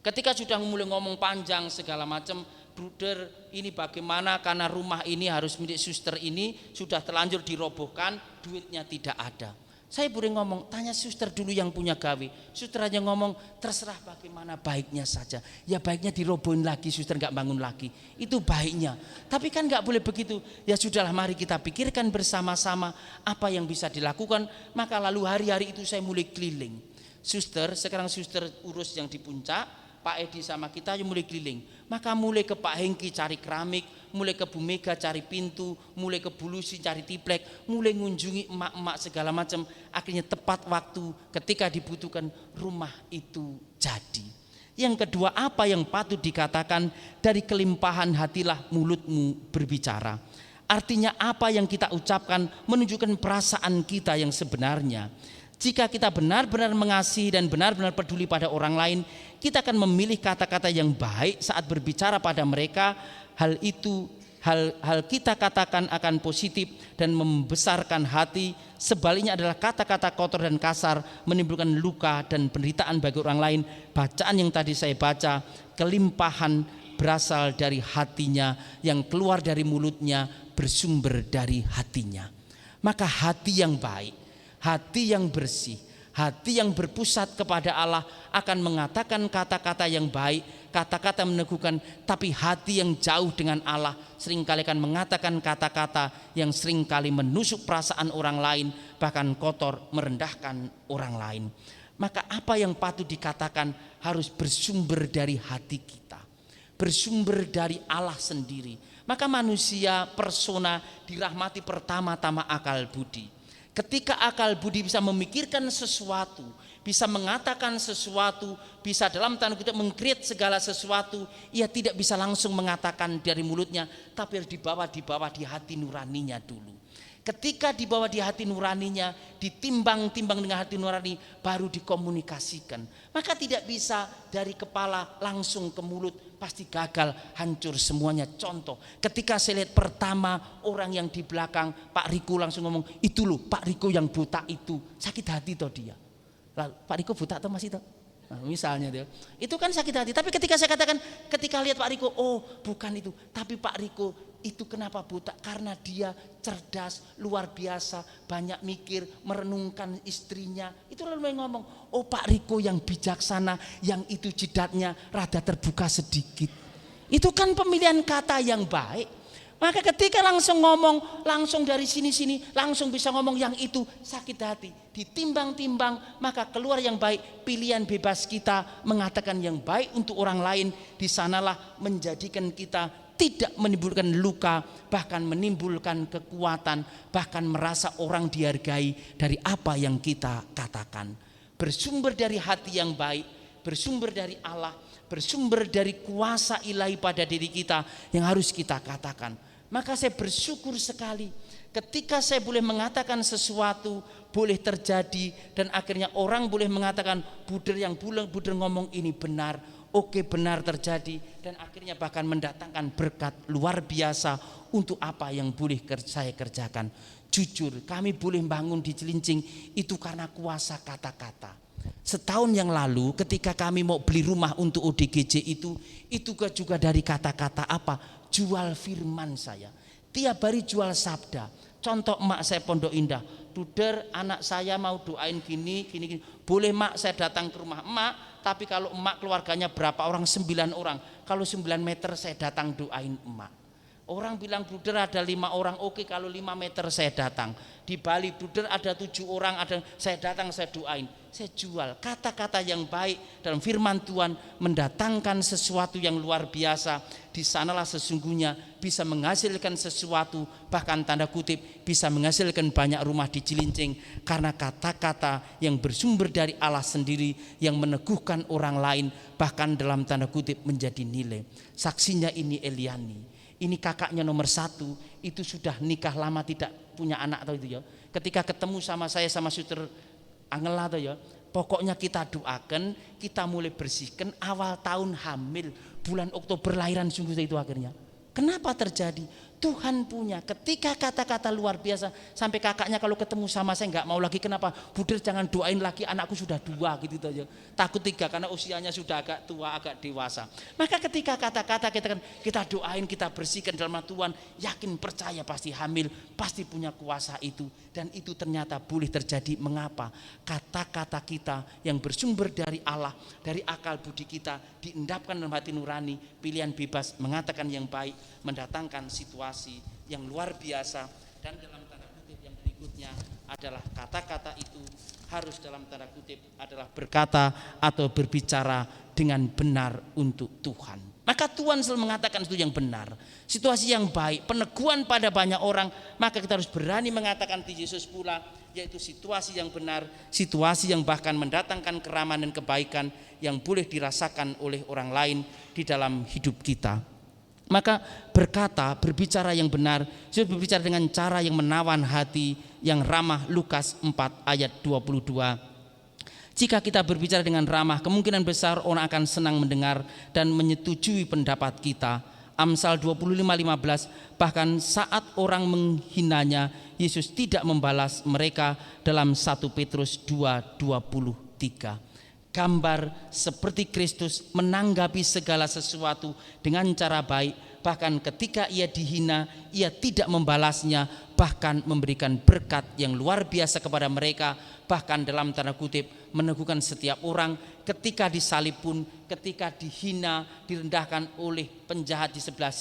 Ketika sudah mulai ngomong panjang segala macam, bruder ini bagaimana karena rumah ini harus milik suster ini, sudah terlanjur dirobohkan, duitnya tidak ada. Saya boleh ngomong, tanya suster dulu yang punya gawe. Suster aja ngomong, terserah bagaimana baiknya saja. Ya baiknya dirobohin lagi, suster gak bangun lagi. Itu baiknya. Tapi kan gak boleh begitu. Ya sudahlah, mari kita pikirkan bersama-sama apa yang bisa dilakukan. Maka lalu hari-hari itu saya mulai keliling. Suster, sekarang suster urus yang di puncak, Pak Edi sama kita mulai keliling. Maka mulai ke Pak Hengki cari keramik, mulai ke Bu Mega cari pintu, mulai ke Bu Lucy cari tiplek, mulai ngunjungi emak-emak segala macam. Akhirnya tepat waktu ketika dibutuhkan, rumah itu jadi. Yang kedua, apa yang patut dikatakan? Dari kelimpahan hatilah mulutmu berbicara. Artinya apa yang kita ucapkan menunjukkan perasaan kita yang sebenarnya. Jika kita benar-benar mengasihi dan benar-benar peduli pada orang lain, kita akan memilih kata-kata yang baik saat berbicara pada mereka. Hal itu, hal kita katakan akan positif dan membesarkan hati. Sebaliknya adalah kata-kata kotor dan kasar menimbulkan luka dan penderitaan bagi orang lain. Bacaan yang tadi saya baca, kelimpahan berasal dari hatinya, yang keluar dari mulutnya bersumber dari hatinya. Maka hati yang baik, hati yang bersih, hati yang berpusat kepada Allah akan mengatakan kata-kata yang baik, kata-kata meneguhkan. Tapi hati yang jauh dengan Allah seringkali akan mengatakan kata-kata yang seringkali menusuk perasaan orang lain, bahkan kotor, merendahkan orang lain. Maka apa yang patut dikatakan harus bersumber dari hati kita, bersumber dari Allah sendiri. Maka manusia persona dirahmati pertama-tama akal budi. Ketika akal budi bisa memikirkan sesuatu, bisa mengatakan sesuatu, bisa dalam tanda kutip meng-create segala sesuatu, ia tidak bisa langsung mengatakan dari mulutnya, tapi harus dibawa di hati nuraninya dulu. Ketika dibawa di hati nuraninya, ditimbang-timbang dengan hati nurani, baru dikomunikasikan. Maka tidak bisa dari kepala langsung ke mulut, pasti gagal, hancur semuanya. Contoh, ketika saya lihat pertama orang yang di belakang Pak Riko langsung ngomong, itu loh Pak Riko yang buta itu, sakit hati toh dia. Lalu, Pak Riko buta atau masih toh? Nah, misalnya dia, itu kan sakit hati. Tapi ketika saya katakan, ketika lihat Pak Riko, oh bukan itu, tapi Pak Riko itu kenapa buta? Karena dia cerdas, luar biasa, banyak mikir, merenungkan istrinya. Itu lalu ngomong, oh Pak Riko yang bijaksana, yang itu jidatnya rada terbuka sedikit. Itu kan pemilihan kata yang baik. Maka ketika langsung ngomong, langsung dari sini-sini, langsung bisa ngomong yang itu, sakit hati. Ditimbang-timbang, maka keluar yang baik. Pilihan bebas kita mengatakan yang baik untuk orang lain, di sanalah menjadikan kita tidak menimbulkan luka, bahkan menimbulkan kekuatan, bahkan merasa orang dihargai dari apa yang kita katakan. Bersumber dari hati yang baik, bersumber dari Allah, bersumber dari kuasa ilahi pada diri kita yang harus kita katakan. Maka saya bersyukur sekali ketika saya boleh mengatakan sesuatu boleh terjadi, dan akhirnya orang boleh mengatakan Buder yang Buder ngomong ini benar, oke benar terjadi, dan akhirnya bahkan mendatangkan berkat luar biasa untuk apa yang boleh saya kerjakan. Jujur kami boleh bangun di Cilincing itu karena kuasa kata-kata. Setahun yang lalu ketika kami mau beli rumah untuk ODGJ itu juga dari kata-kata apa? Jual firman saya. Tiap hari jual sabda. Contoh emak saya Pondok Indah, Buder anak saya mau doain gini. Boleh mak saya datang ke rumah emak, tapi kalau emak keluarganya berapa orang? 9 orang. Kalau 9 meter saya datang doain emak. Orang bilang Buder ada 5 orang, oke kalau 5 meter saya datang. Di Bali Buder ada 7 orang, saya datang saya doain. Saya jual kata-kata yang baik dalam firman Tuhan mendatangkan sesuatu yang luar biasa. Di sanalah sesungguhnya bisa menghasilkan sesuatu, bahkan tanda kutip bisa menghasilkan banyak rumah di Cilincing, karena kata-kata yang bersumber dari Allah sendiri yang meneguhkan orang lain, bahkan dalam tanda kutip menjadi nilai. Saksinya ini Eliani, ini kakaknya nomor 1, itu sudah nikah lama tidak punya anak atau itu ya. Ketika ketemu sama saya sama Suster Angela tuh ya, pokoknya kita doakan, kita mulai bersihkan, awal tahun hamil, bulan Oktober lahiran sungguh itu akhirnya. Kenapa terjadi? Tuhan punya ketika kata-kata luar biasa, sampai kakaknya kalau ketemu sama saya nggak mau lagi. Kenapa? Buder jangan doain lagi, anakku sudah 2 gitu aja. Takut 3 karena usianya sudah agak tua, agak dewasa. Maka ketika kata-kata kita doain, kita bersihkan dalam nama Tuhan, yakin percaya pasti hamil, pasti punya kuasa itu, dan itu ternyata boleh terjadi. Mengapa? Kata-kata kita yang bersumber dari Allah, dari akal budi kita diendapkan dalam hati nurani, pilihan bebas mengatakan yang baik, mendatangkan situasi yang luar biasa. Dan dalam tanda kutip yang berikutnya adalah kata-kata itu harus dalam tanda kutip adalah berkata atau berbicara dengan benar untuk Tuhan. Maka Tuhan selalu mengatakan itu yang benar, situasi yang baik, peneguhan pada banyak orang. Maka kita harus berani mengatakan di Yesus pula, yaitu situasi yang benar, situasi yang bahkan mendatangkan keramaan dan kebaikan yang boleh dirasakan oleh orang lain di dalam hidup kita. Maka berkata, berbicara yang benar, berbicara dengan cara yang menawan hati, yang ramah. Lukas 4 ayat 22. Jika kita berbicara dengan ramah, kemungkinan besar orang akan senang mendengar dan menyetujui pendapat kita. Amsal 25:15, bahkan saat orang menghinanya, Yesus tidak membalas mereka dalam 1 Petrus 2:23. Gambar seperti Kristus menanggapi segala sesuatu dengan cara baik, bahkan ketika ia dihina ia tidak membalasnya, bahkan memberikan berkat yang luar biasa kepada mereka, bahkan dalam tanda kutip meneguhkan setiap orang. Ketika disalib pun, ketika dihina, direndahkan oleh penjahat di sebelah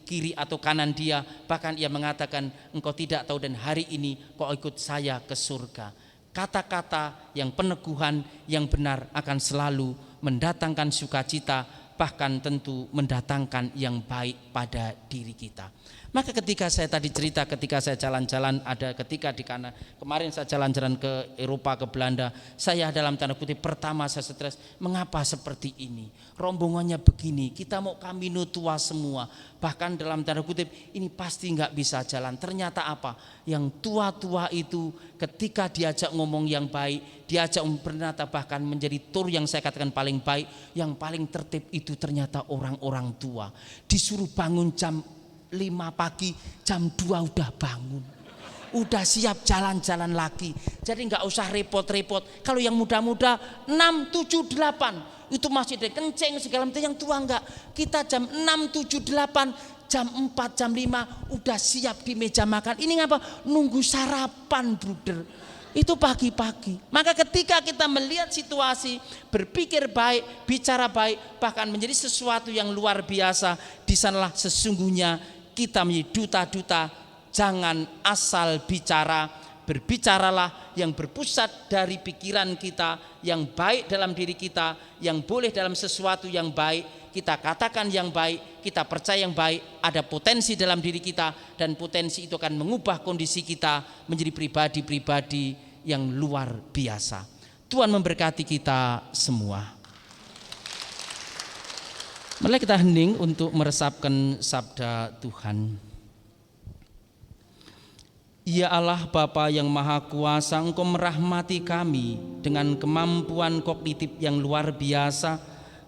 kiri atau kanan dia, bahkan ia mengatakan engkau tidak tahu dan hari ini kau ikut saya ke surga. Kata-kata yang peneguhan yang benar akan selalu mendatangkan sukacita, bahkan tentu mendatangkan yang baik pada diri kita. Maka ketika saya tadi cerita, ketika saya jalan-jalan, ada ketika di kana kemarin saya jalan-jalan ke Eropa, ke Belanda, saya dalam tanda kutip pertama saya stres, mengapa seperti ini, rombongannya begini, kita mau Camino tua semua, bahkan dalam tanda kutip ini pasti nggak bisa jalan. Ternyata apa? Yang tua-tua itu ketika diajak ngomong yang baik, diajak ternyata bahkan menjadi tur yang saya katakan paling baik, yang paling tertib itu ternyata orang-orang tua. Disuruh bangun jam 5 pagi, jam 2 udah bangun, udah siap jalan-jalan lagi. Jadi nggak usah repot-repot. Kalau yang muda-muda 6, 7, 8 itu masih ada kenceng segala macam. Yang tua enggak, kita jam 6, 7, 8, jam 4, jam 5 udah siap di meja makan. Ini ngapa? Nunggu sarapan, Bruder. Itu pagi-pagi. Maka ketika kita melihat situasi, berpikir baik, bicara baik, bahkan menjadi sesuatu yang luar biasa, di sanalah sesungguhnya kita menjadi duta-duta, jangan asal bicara, berbicaralah yang berpusat dari pikiran kita, yang baik dalam diri kita, yang boleh dalam sesuatu yang baik, kita katakan yang baik, kita percaya yang baik, ada potensi dalam diri kita, dan potensi itu akan mengubah kondisi kita menjadi pribadi-pribadi yang luar biasa. Tuhan memberkati kita semua. Mari kita hening untuk meresapkan sabda Tuhan. Ya Allah Bapa yang Maha Kuasa, Engkau merahmati kami dengan kemampuan kognitif yang luar biasa,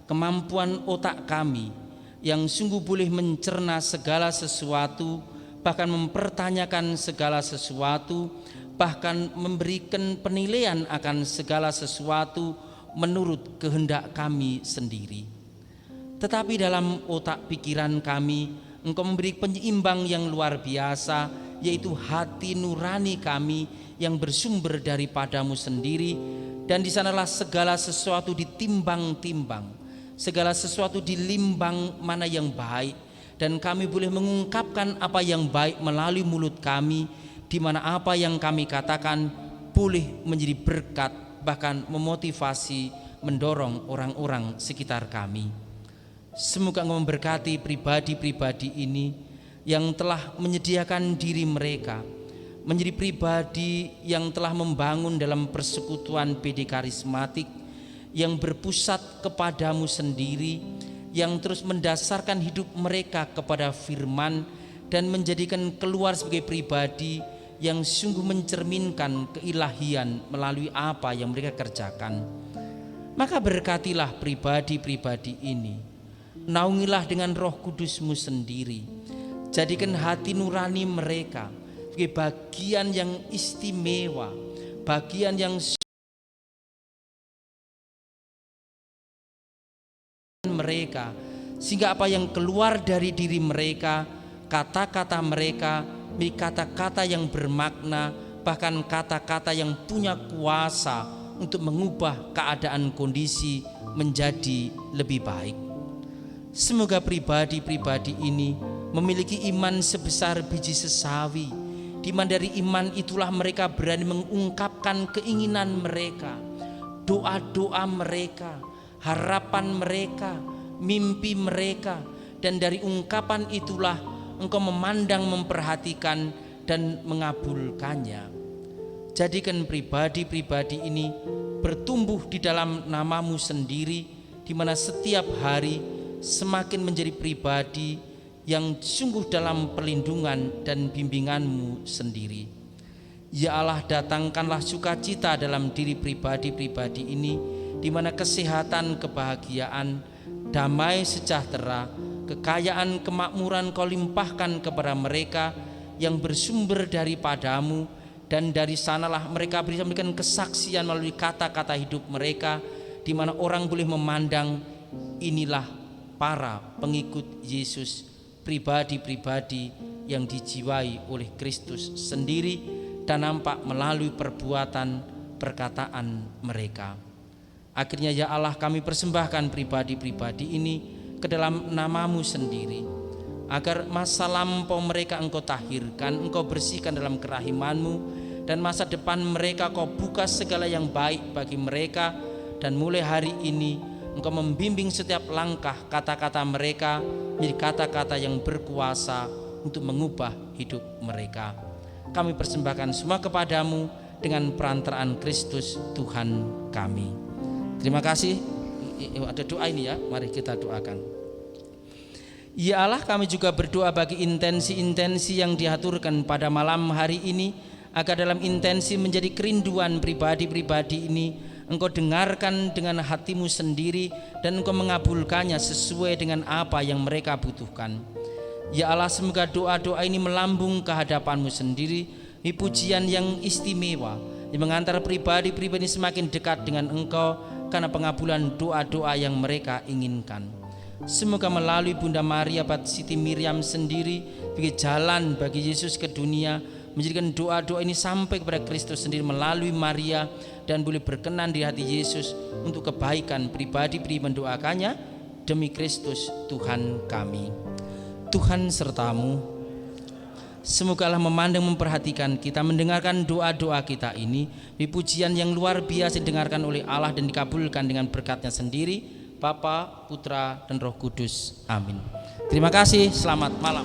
kemampuan otak kami yang sungguh boleh mencerna segala sesuatu, bahkan mempertanyakan segala sesuatu, bahkan memberikan penilaian akan segala sesuatu menurut kehendak kami sendiri. Tetapi dalam otak pikiran kami, Engkau memberi penyeimbang yang luar biasa, yaitu hati nurani kami yang bersumber daripadamu sendiri, dan di sanalah segala sesuatu ditimbang-timbang, segala sesuatu dilimbang mana yang baik, dan kami boleh mengungkapkan apa yang baik melalui mulut kami, di mana apa yang kami katakan boleh menjadi berkat, bahkan memotivasi, mendorong orang-orang sekitar kami. Semoga Engkau memberkati pribadi-pribadi ini yang telah menyediakan diri mereka menjadi pribadi yang telah membangun dalam persekutuan PD Karismatik, yang berpusat kepadamu sendiri, yang terus mendasarkan hidup mereka kepada firman dan menjadikan keluar sebagai pribadi yang sungguh mencerminkan keilahian melalui apa yang mereka kerjakan. Maka berkatilah pribadi-pribadi ini, naungilah dengan Roh Kudus-Mu sendiri, jadikan hati nurani mereka sebagai bagian yang istimewa, bagian yang mereka, sehingga apa yang keluar dari diri mereka, kata-kata mereka, kata-kata yang bermakna, bahkan kata-kata yang punya kuasa untuk mengubah keadaan kondisi menjadi lebih baik. Semoga pribadi-pribadi ini memiliki iman sebesar biji sesawi, di mana dari iman itulah mereka berani mengungkapkan keinginan mereka, doa-doa mereka, harapan mereka, mimpi mereka, dan dari ungkapan itulah Engkau memandang, memperhatikan, dan mengabulkannya. Jadikan pribadi-pribadi ini bertumbuh di dalam nama-Mu sendiri, di mana setiap hari semakin menjadi pribadi yang sungguh dalam perlindungan dan bimbingan-Mu sendiri. Ya Allah, datangkanlah sukacita dalam diri pribadi-pribadi ini, di mana kesehatan, kebahagiaan, damai sejahtera, kekayaan, kemakmuran Kau limpahkan kepada mereka yang bersumber daripadamu, dan dari sanalah mereka bisa memberikan kesaksian melalui kata-kata hidup mereka, di mana orang boleh memandang inilah para pengikut Yesus, pribadi-pribadi yang dijiwai oleh Kristus sendiri dan nampak melalui perbuatan, perkataan mereka. Akhirnya ya Allah, kami persembahkan pribadi-pribadi ini ke dalam nama-Mu sendiri, agar masa lampau mereka Engkau tahirkan, Engkau bersihkan dalam kerahiman-Mu, dan masa depan mereka Kau buka segala yang baik bagi mereka, dan mulai hari ini Engkau membimbing setiap langkah kata-kata mereka menjadi kata-kata yang berkuasa untuk mengubah hidup mereka. Kami persembahkan semua kepadamu dengan perantaraan Kristus Tuhan kami. Terima kasih. Ada doa ini ya, mari kita doakan. Ya Allah, kami juga berdoa bagi intensi-intensi yang diaturkan pada malam hari ini, agar dalam intensi menjadi kerinduan pribadi-pribadi ini Engkau dengarkan dengan hati-Mu sendiri, dan Engkau mengabulkannya sesuai dengan apa yang mereka butuhkan. Ya Allah, semoga doa-doa ini melambung ke hadapan-Mu sendiri, pujian yang istimewa yang mengantar pribadi-pribadi semakin dekat dengan Engkau karena pengabulan doa-doa yang mereka inginkan. Semoga melalui Bunda Maria Bat Siti Miriam sendiri bagi jalan bagi Yesus ke dunia, menjadikan doa-doa ini sampai kepada Kristus sendiri melalui Maria, dan boleh berkenan di hati Yesus untuk kebaikan pribadi-pribadi mendoakannya demi Kristus Tuhan kami. Tuhan sertamu, semoga Allah memandang memperhatikan kita, mendengarkan doa-doa kita ini di pujian yang luar biasa didengarkan oleh Allah dan dikabulkan dengan berkat-Nya sendiri, Bapa, Putra, dan Roh Kudus. Amin. Terima kasih, selamat malam.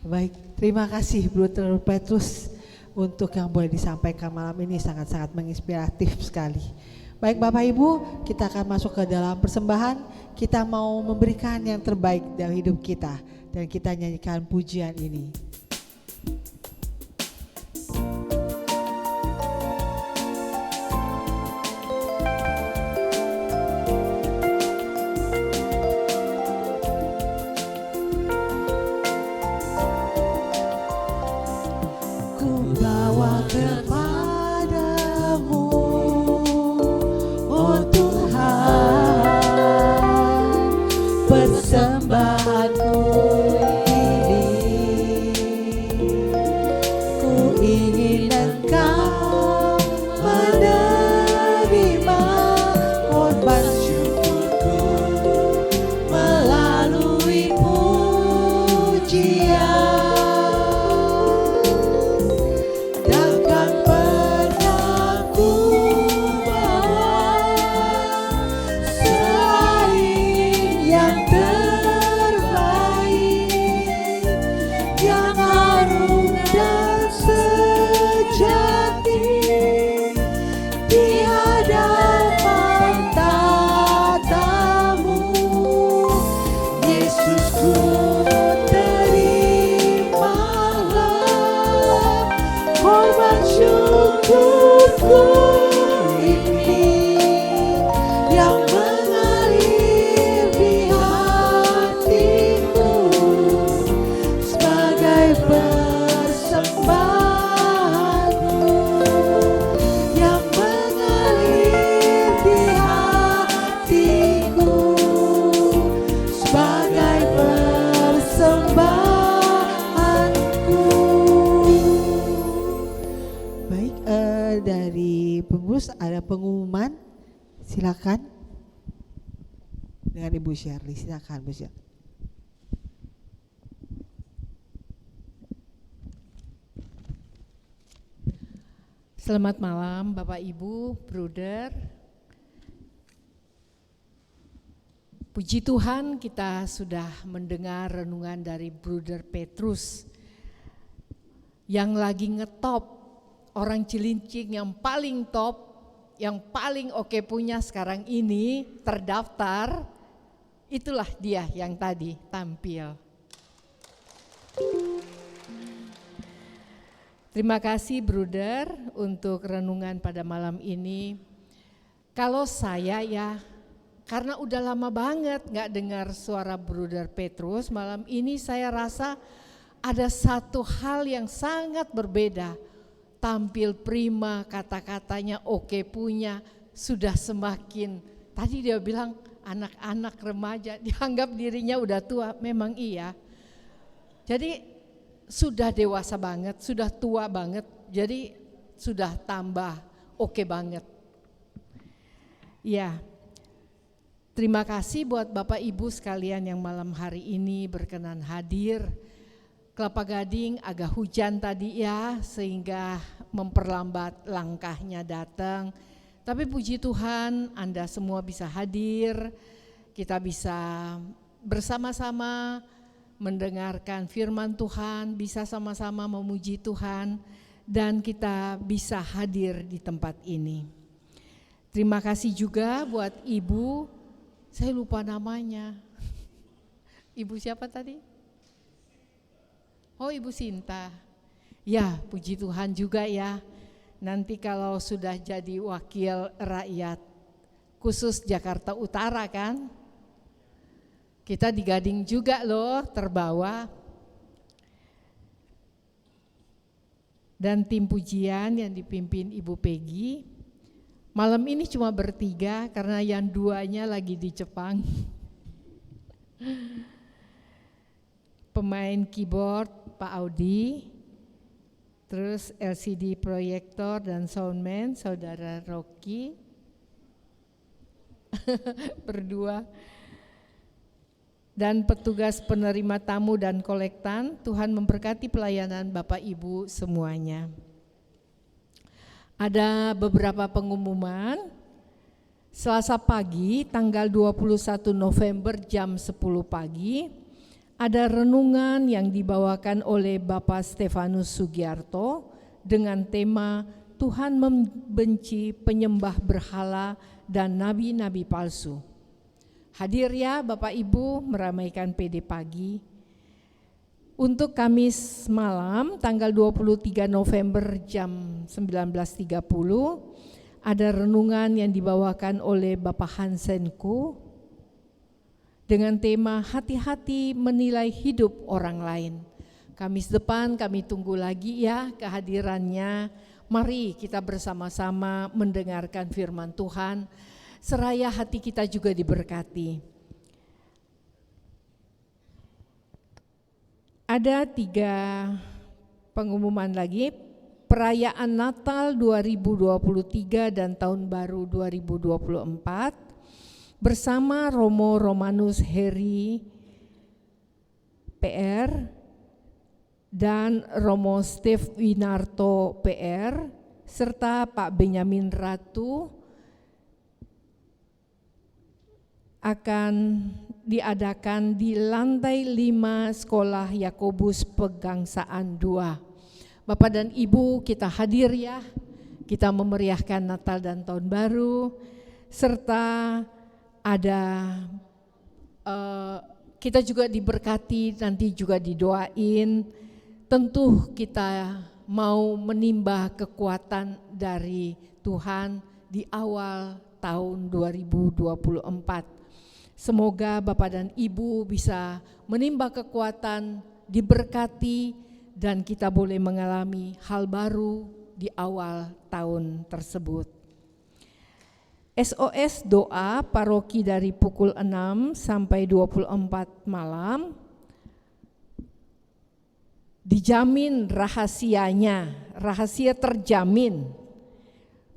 Baik, terima kasih Brother Petrus untuk yang boleh disampaikan malam ini, sangat-sangat menginspiratif sekali. Baik Bapak Ibu, kita akan masuk ke dalam persembahan. Kita mau memberikan yang terbaik dalam hidup kita dan kita nyanyikan pujian ini. Ada pengumuman, silakan dengan Ibu Shirley, silakan Bu Shirley. Selamat malam Bapak Ibu, Bruder. Puji Tuhan, kita sudah mendengar renungan dari Bruder Petrus yang lagi ngetop, orang Cilincing yang paling top, yang paling oke punya sekarang ini terdaftar. Itulah dia yang tadi tampil. Terima kasih Bruder untuk renungan pada malam ini. Kalau saya ya, karena udah lama banget gak dengar suara Bruder Petrus, malam ini saya rasa ada satu hal yang sangat berbeda. Tampil prima, kata-katanya oke punya, sudah semakin, tadi dia bilang anak-anak remaja, dianggap dirinya udah tua, memang iya. Jadi sudah dewasa banget, sudah tua banget, jadi sudah tambah oke banget. Ya, terima kasih buat Bapak Ibu sekalian yang malam hari ini berkenan hadir. Kelapa Gading agak hujan tadi ya, sehingga memperlambat langkahnya datang. Tapi puji Tuhan Anda semua bisa hadir, kita bisa bersama-sama mendengarkan firman Tuhan, bisa sama-sama memuji Tuhan, dan kita bisa hadir di tempat ini. Terima kasih juga buat Ibu, saya lupa namanya. Ibu siapa tadi? Oh Ibu Sinta, ya puji Tuhan juga ya, nanti kalau sudah jadi wakil rakyat khusus Jakarta Utara kan, kita di Gading juga loh terbawa. Dan tim pujian yang dipimpin Ibu Peggy, malam ini cuma bertiga karena yang duanya lagi di Jepang. Pemain keyboard Pak Audi, terus LCD proyektor dan soundman Saudara Rocky berdua, dan petugas penerima tamu dan kolektan. Tuhan memberkati pelayanan Bapak Ibu semuanya. Ada beberapa pengumuman. Selasa pagi tanggal 21 November jam 10 pagi ada renungan yang dibawakan oleh Bapak Stefanus Sugiarto dengan tema Tuhan membenci penyembah berhala dan nabi-nabi palsu. Hadir ya Bapak Ibu meramaikan PD pagi. Untuk Kamis malam tanggal 23 November jam 19.30 ada renungan yang dibawakan oleh Bapak Hansenku dengan tema hati-hati menilai hidup orang lain. Kamis depan kami tunggu lagi ya kehadirannya. Mari kita bersama-sama mendengarkan firman Tuhan, seraya hati kita juga diberkati. Ada 3 pengumuman lagi. Perayaan Natal 2023 dan Tahun Baru 2024 bersama Romo Romanus Heri PR dan Romo Steve Winarto PR serta Pak Benyamin Ratu akan diadakan di lantai 5 Sekolah Yakobus Pegangsaan 2. Bapak dan Ibu kita hadir ya, kita memeriahkan Natal dan Tahun Baru, serta ada kita juga diberkati, nanti juga didoain. Tentu kita mau menimba kekuatan dari Tuhan di awal tahun 2024. Semoga Bapak dan Ibu bisa menimba kekuatan, diberkati, dan kita boleh mengalami hal baru di awal tahun tersebut. SOS doa paroki dari pukul 6 sampai 24 malam. Dijamin rahasianya, rahasia terjamin.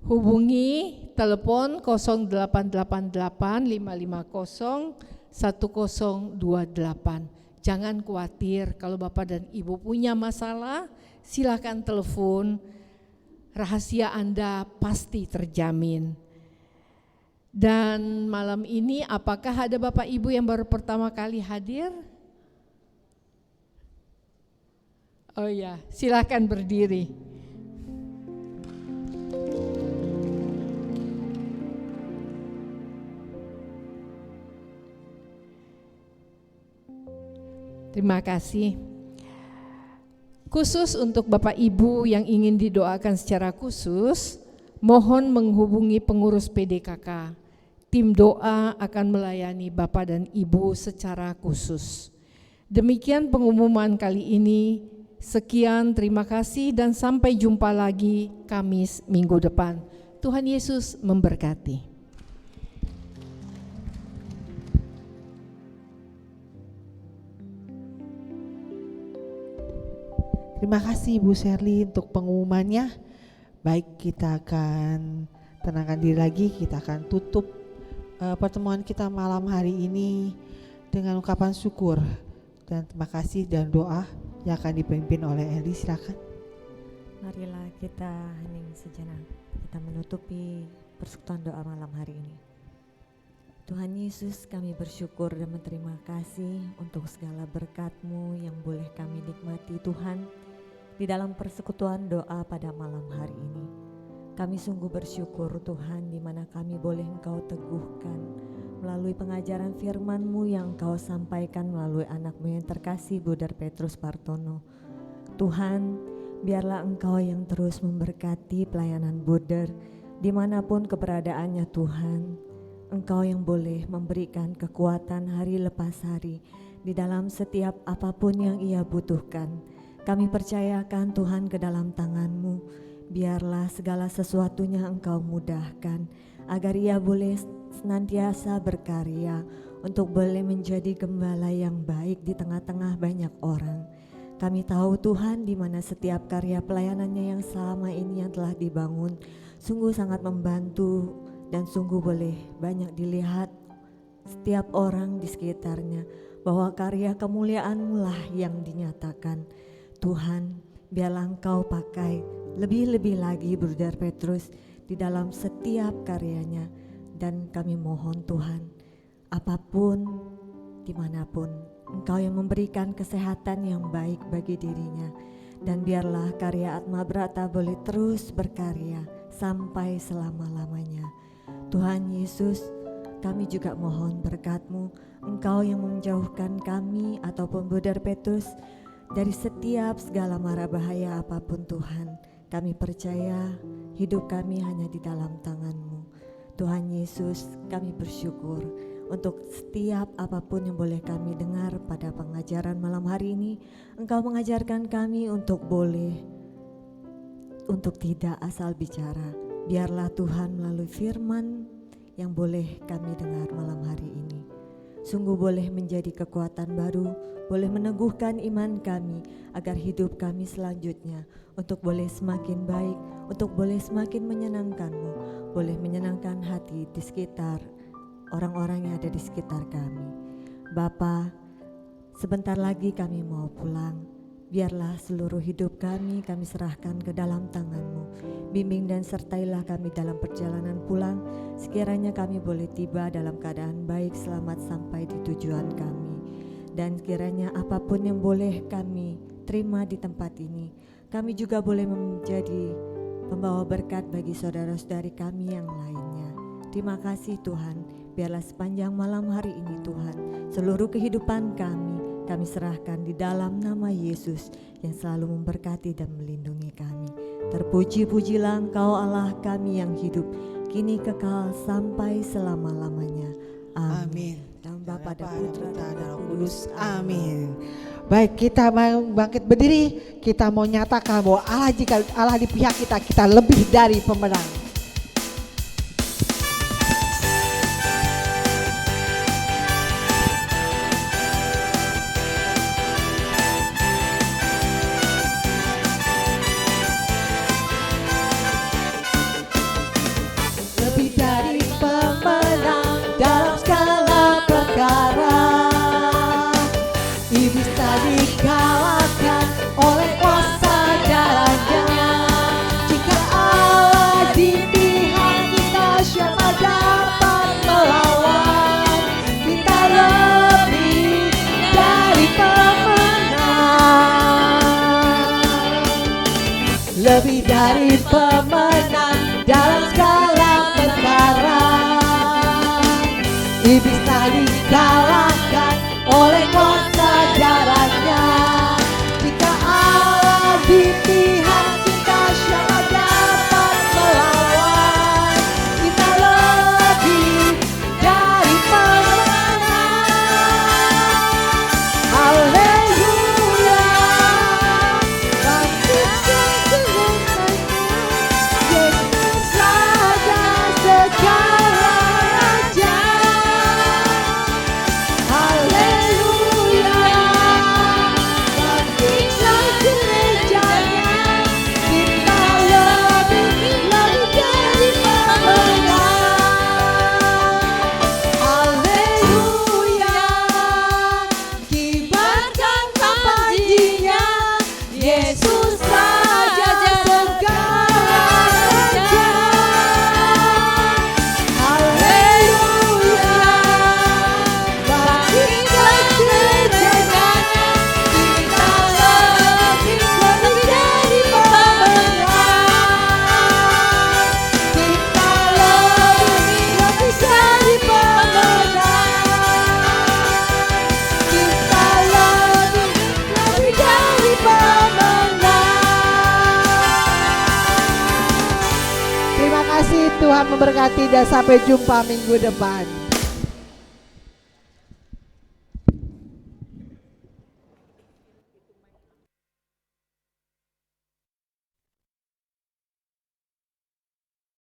Hubungi telepon 0888 550 1028. Jangan khawatir kalau Bapak dan Ibu punya masalah, silakan telepon. Rahasia Anda pasti terjamin. Dan malam ini apakah ada Bapak Ibu yang baru pertama kali hadir? Oh ya, silakan berdiri. Terima kasih. Khusus untuk Bapak Ibu yang ingin didoakan secara khusus, mohon menghubungi pengurus PDKK. Tim doa akan melayani Bapak dan Ibu secara khusus. Demikian pengumuman kali ini. Sekian, terima kasih dan sampai jumpa lagi Kamis minggu depan. Tuhan Yesus memberkati. Terima kasih Ibu Sherly untuk pengumumannya. Baik, kita akan tenangkan diri lagi, kita akan tutup pertemuan kita malam hari ini dengan ungkapan syukur dan terima kasih dan doa yang akan dipimpin oleh Eli. Silakan. Marilah kita hening sejenak, kita menutupi persekutuan doa malam hari ini. Tuhan Yesus, kami bersyukur dan berterima kasih untuk segala berkat-Mu yang boleh kami nikmati Tuhan di dalam persekutuan doa pada malam hari ini. Kami sungguh bersyukur Tuhan di mana kami boleh Engkau teguhkan melalui pengajaran firman-Mu yang Engkau sampaikan melalui anak-Mu yang terkasih Bundar Petrus Partono. Tuhan, biarlah Engkau yang terus memberkati pelayanan Bundar dimanapun keberadaannya Tuhan. Engkau yang boleh memberikan kekuatan hari lepas hari di dalam setiap apapun yang ia butuhkan. Kami percayakan Tuhan ke dalam tangan-Mu. Biarlah segala sesuatunya Engkau mudahkan agar ia boleh senantiasa berkarya untuk boleh menjadi gembala yang baik di tengah-tengah banyak orang. Kami tahu Tuhan di mana setiap karya pelayanannya yang selama ini yang telah dibangun sungguh sangat membantu dan sungguh boleh banyak dilihat setiap orang di sekitarnya bahwa karya kemuliaan-Mu lah yang dinyatakan. Tuhan, biarlah Engkau pakai lebih-lebih lagi Bruder Petrus di dalam setiap karyanya, dan kami mohon Tuhan, apapun, dimanapun, Engkau yang memberikan kesehatan yang baik bagi dirinya, dan biarlah karya Atma Brata boleh terus berkarya sampai selama-lamanya. Tuhan Yesus, kami juga mohon berkat-Mu, Engkau yang menjauhkan kami ataupun Bruder Petrus dari setiap segala mara bahaya apapun Tuhan. Kami percaya hidup kami hanya di dalam tangan-Mu. Tuhan Yesus, kami bersyukur untuk setiap apapun yang boleh kami dengar pada pengajaran malam hari ini. Engkau mengajarkan kami untuk tidak asal bicara. Biarlah Tuhan melalui firman yang boleh kami dengar malam hari ini sungguh boleh menjadi kekuatan baru, boleh meneguhkan iman kami agar hidup kami selanjutnya untuk boleh semakin baik, untuk boleh semakin menyenangkan-Mu, boleh menyenangkan hati di sekitar orang-orang yang ada di sekitar kami. Bapa, sebentar lagi kami mau pulang. Biarlah seluruh hidup kami serahkan ke dalam tangan-Mu. Bimbing dan sertailah kami dalam perjalanan pulang. Sekiranya kami boleh tiba dalam keadaan baik, selamat sampai di tujuan kami. Dan kiranya apapun yang boleh kami terima di tempat ini, kami juga boleh menjadi pembawa berkat bagi saudara-saudari kami yang lainnya. Terima kasih Tuhan, biarlah sepanjang malam hari ini Tuhan, seluruh kehidupan kami serahkan di dalam nama Yesus yang selalu memberkati dan melindungi kami. Terpuji-pujilah Engkau Allah kami yang hidup, kini kekal sampai selama-lamanya. Amin. Dalam Bapa dan Putra dan Roh Kudus. Amin. Baik, kita mau bangkit berdiri, kita mau nyatakan bahwa jika Allah di pihak kita, kita lebih dari pemenang. Lebih dari pemenang dalam segala perkara. Iblis tak dikalahkan oleh kuasa darahnya. Jika Allah di pihak kita, siapa dapat melawan? Kita lebih dari pemenang. Haleluya. Bangkit sesungguhnya, Yesus Raja segala raja. Haleluya. Bangkitlah gerejanya, kita lebih dari pemenang. Haleluya. Kibarkan tapajinya, Yesus Raja segala raja. Haleluya. Bangkitlah gerejanya, kita lebih dari pemenang. Kita lebih dari pemenang. Kita lebih dari pemenang. Terima kasih, Tuhan memberkati dan sampai jumpa minggu depan.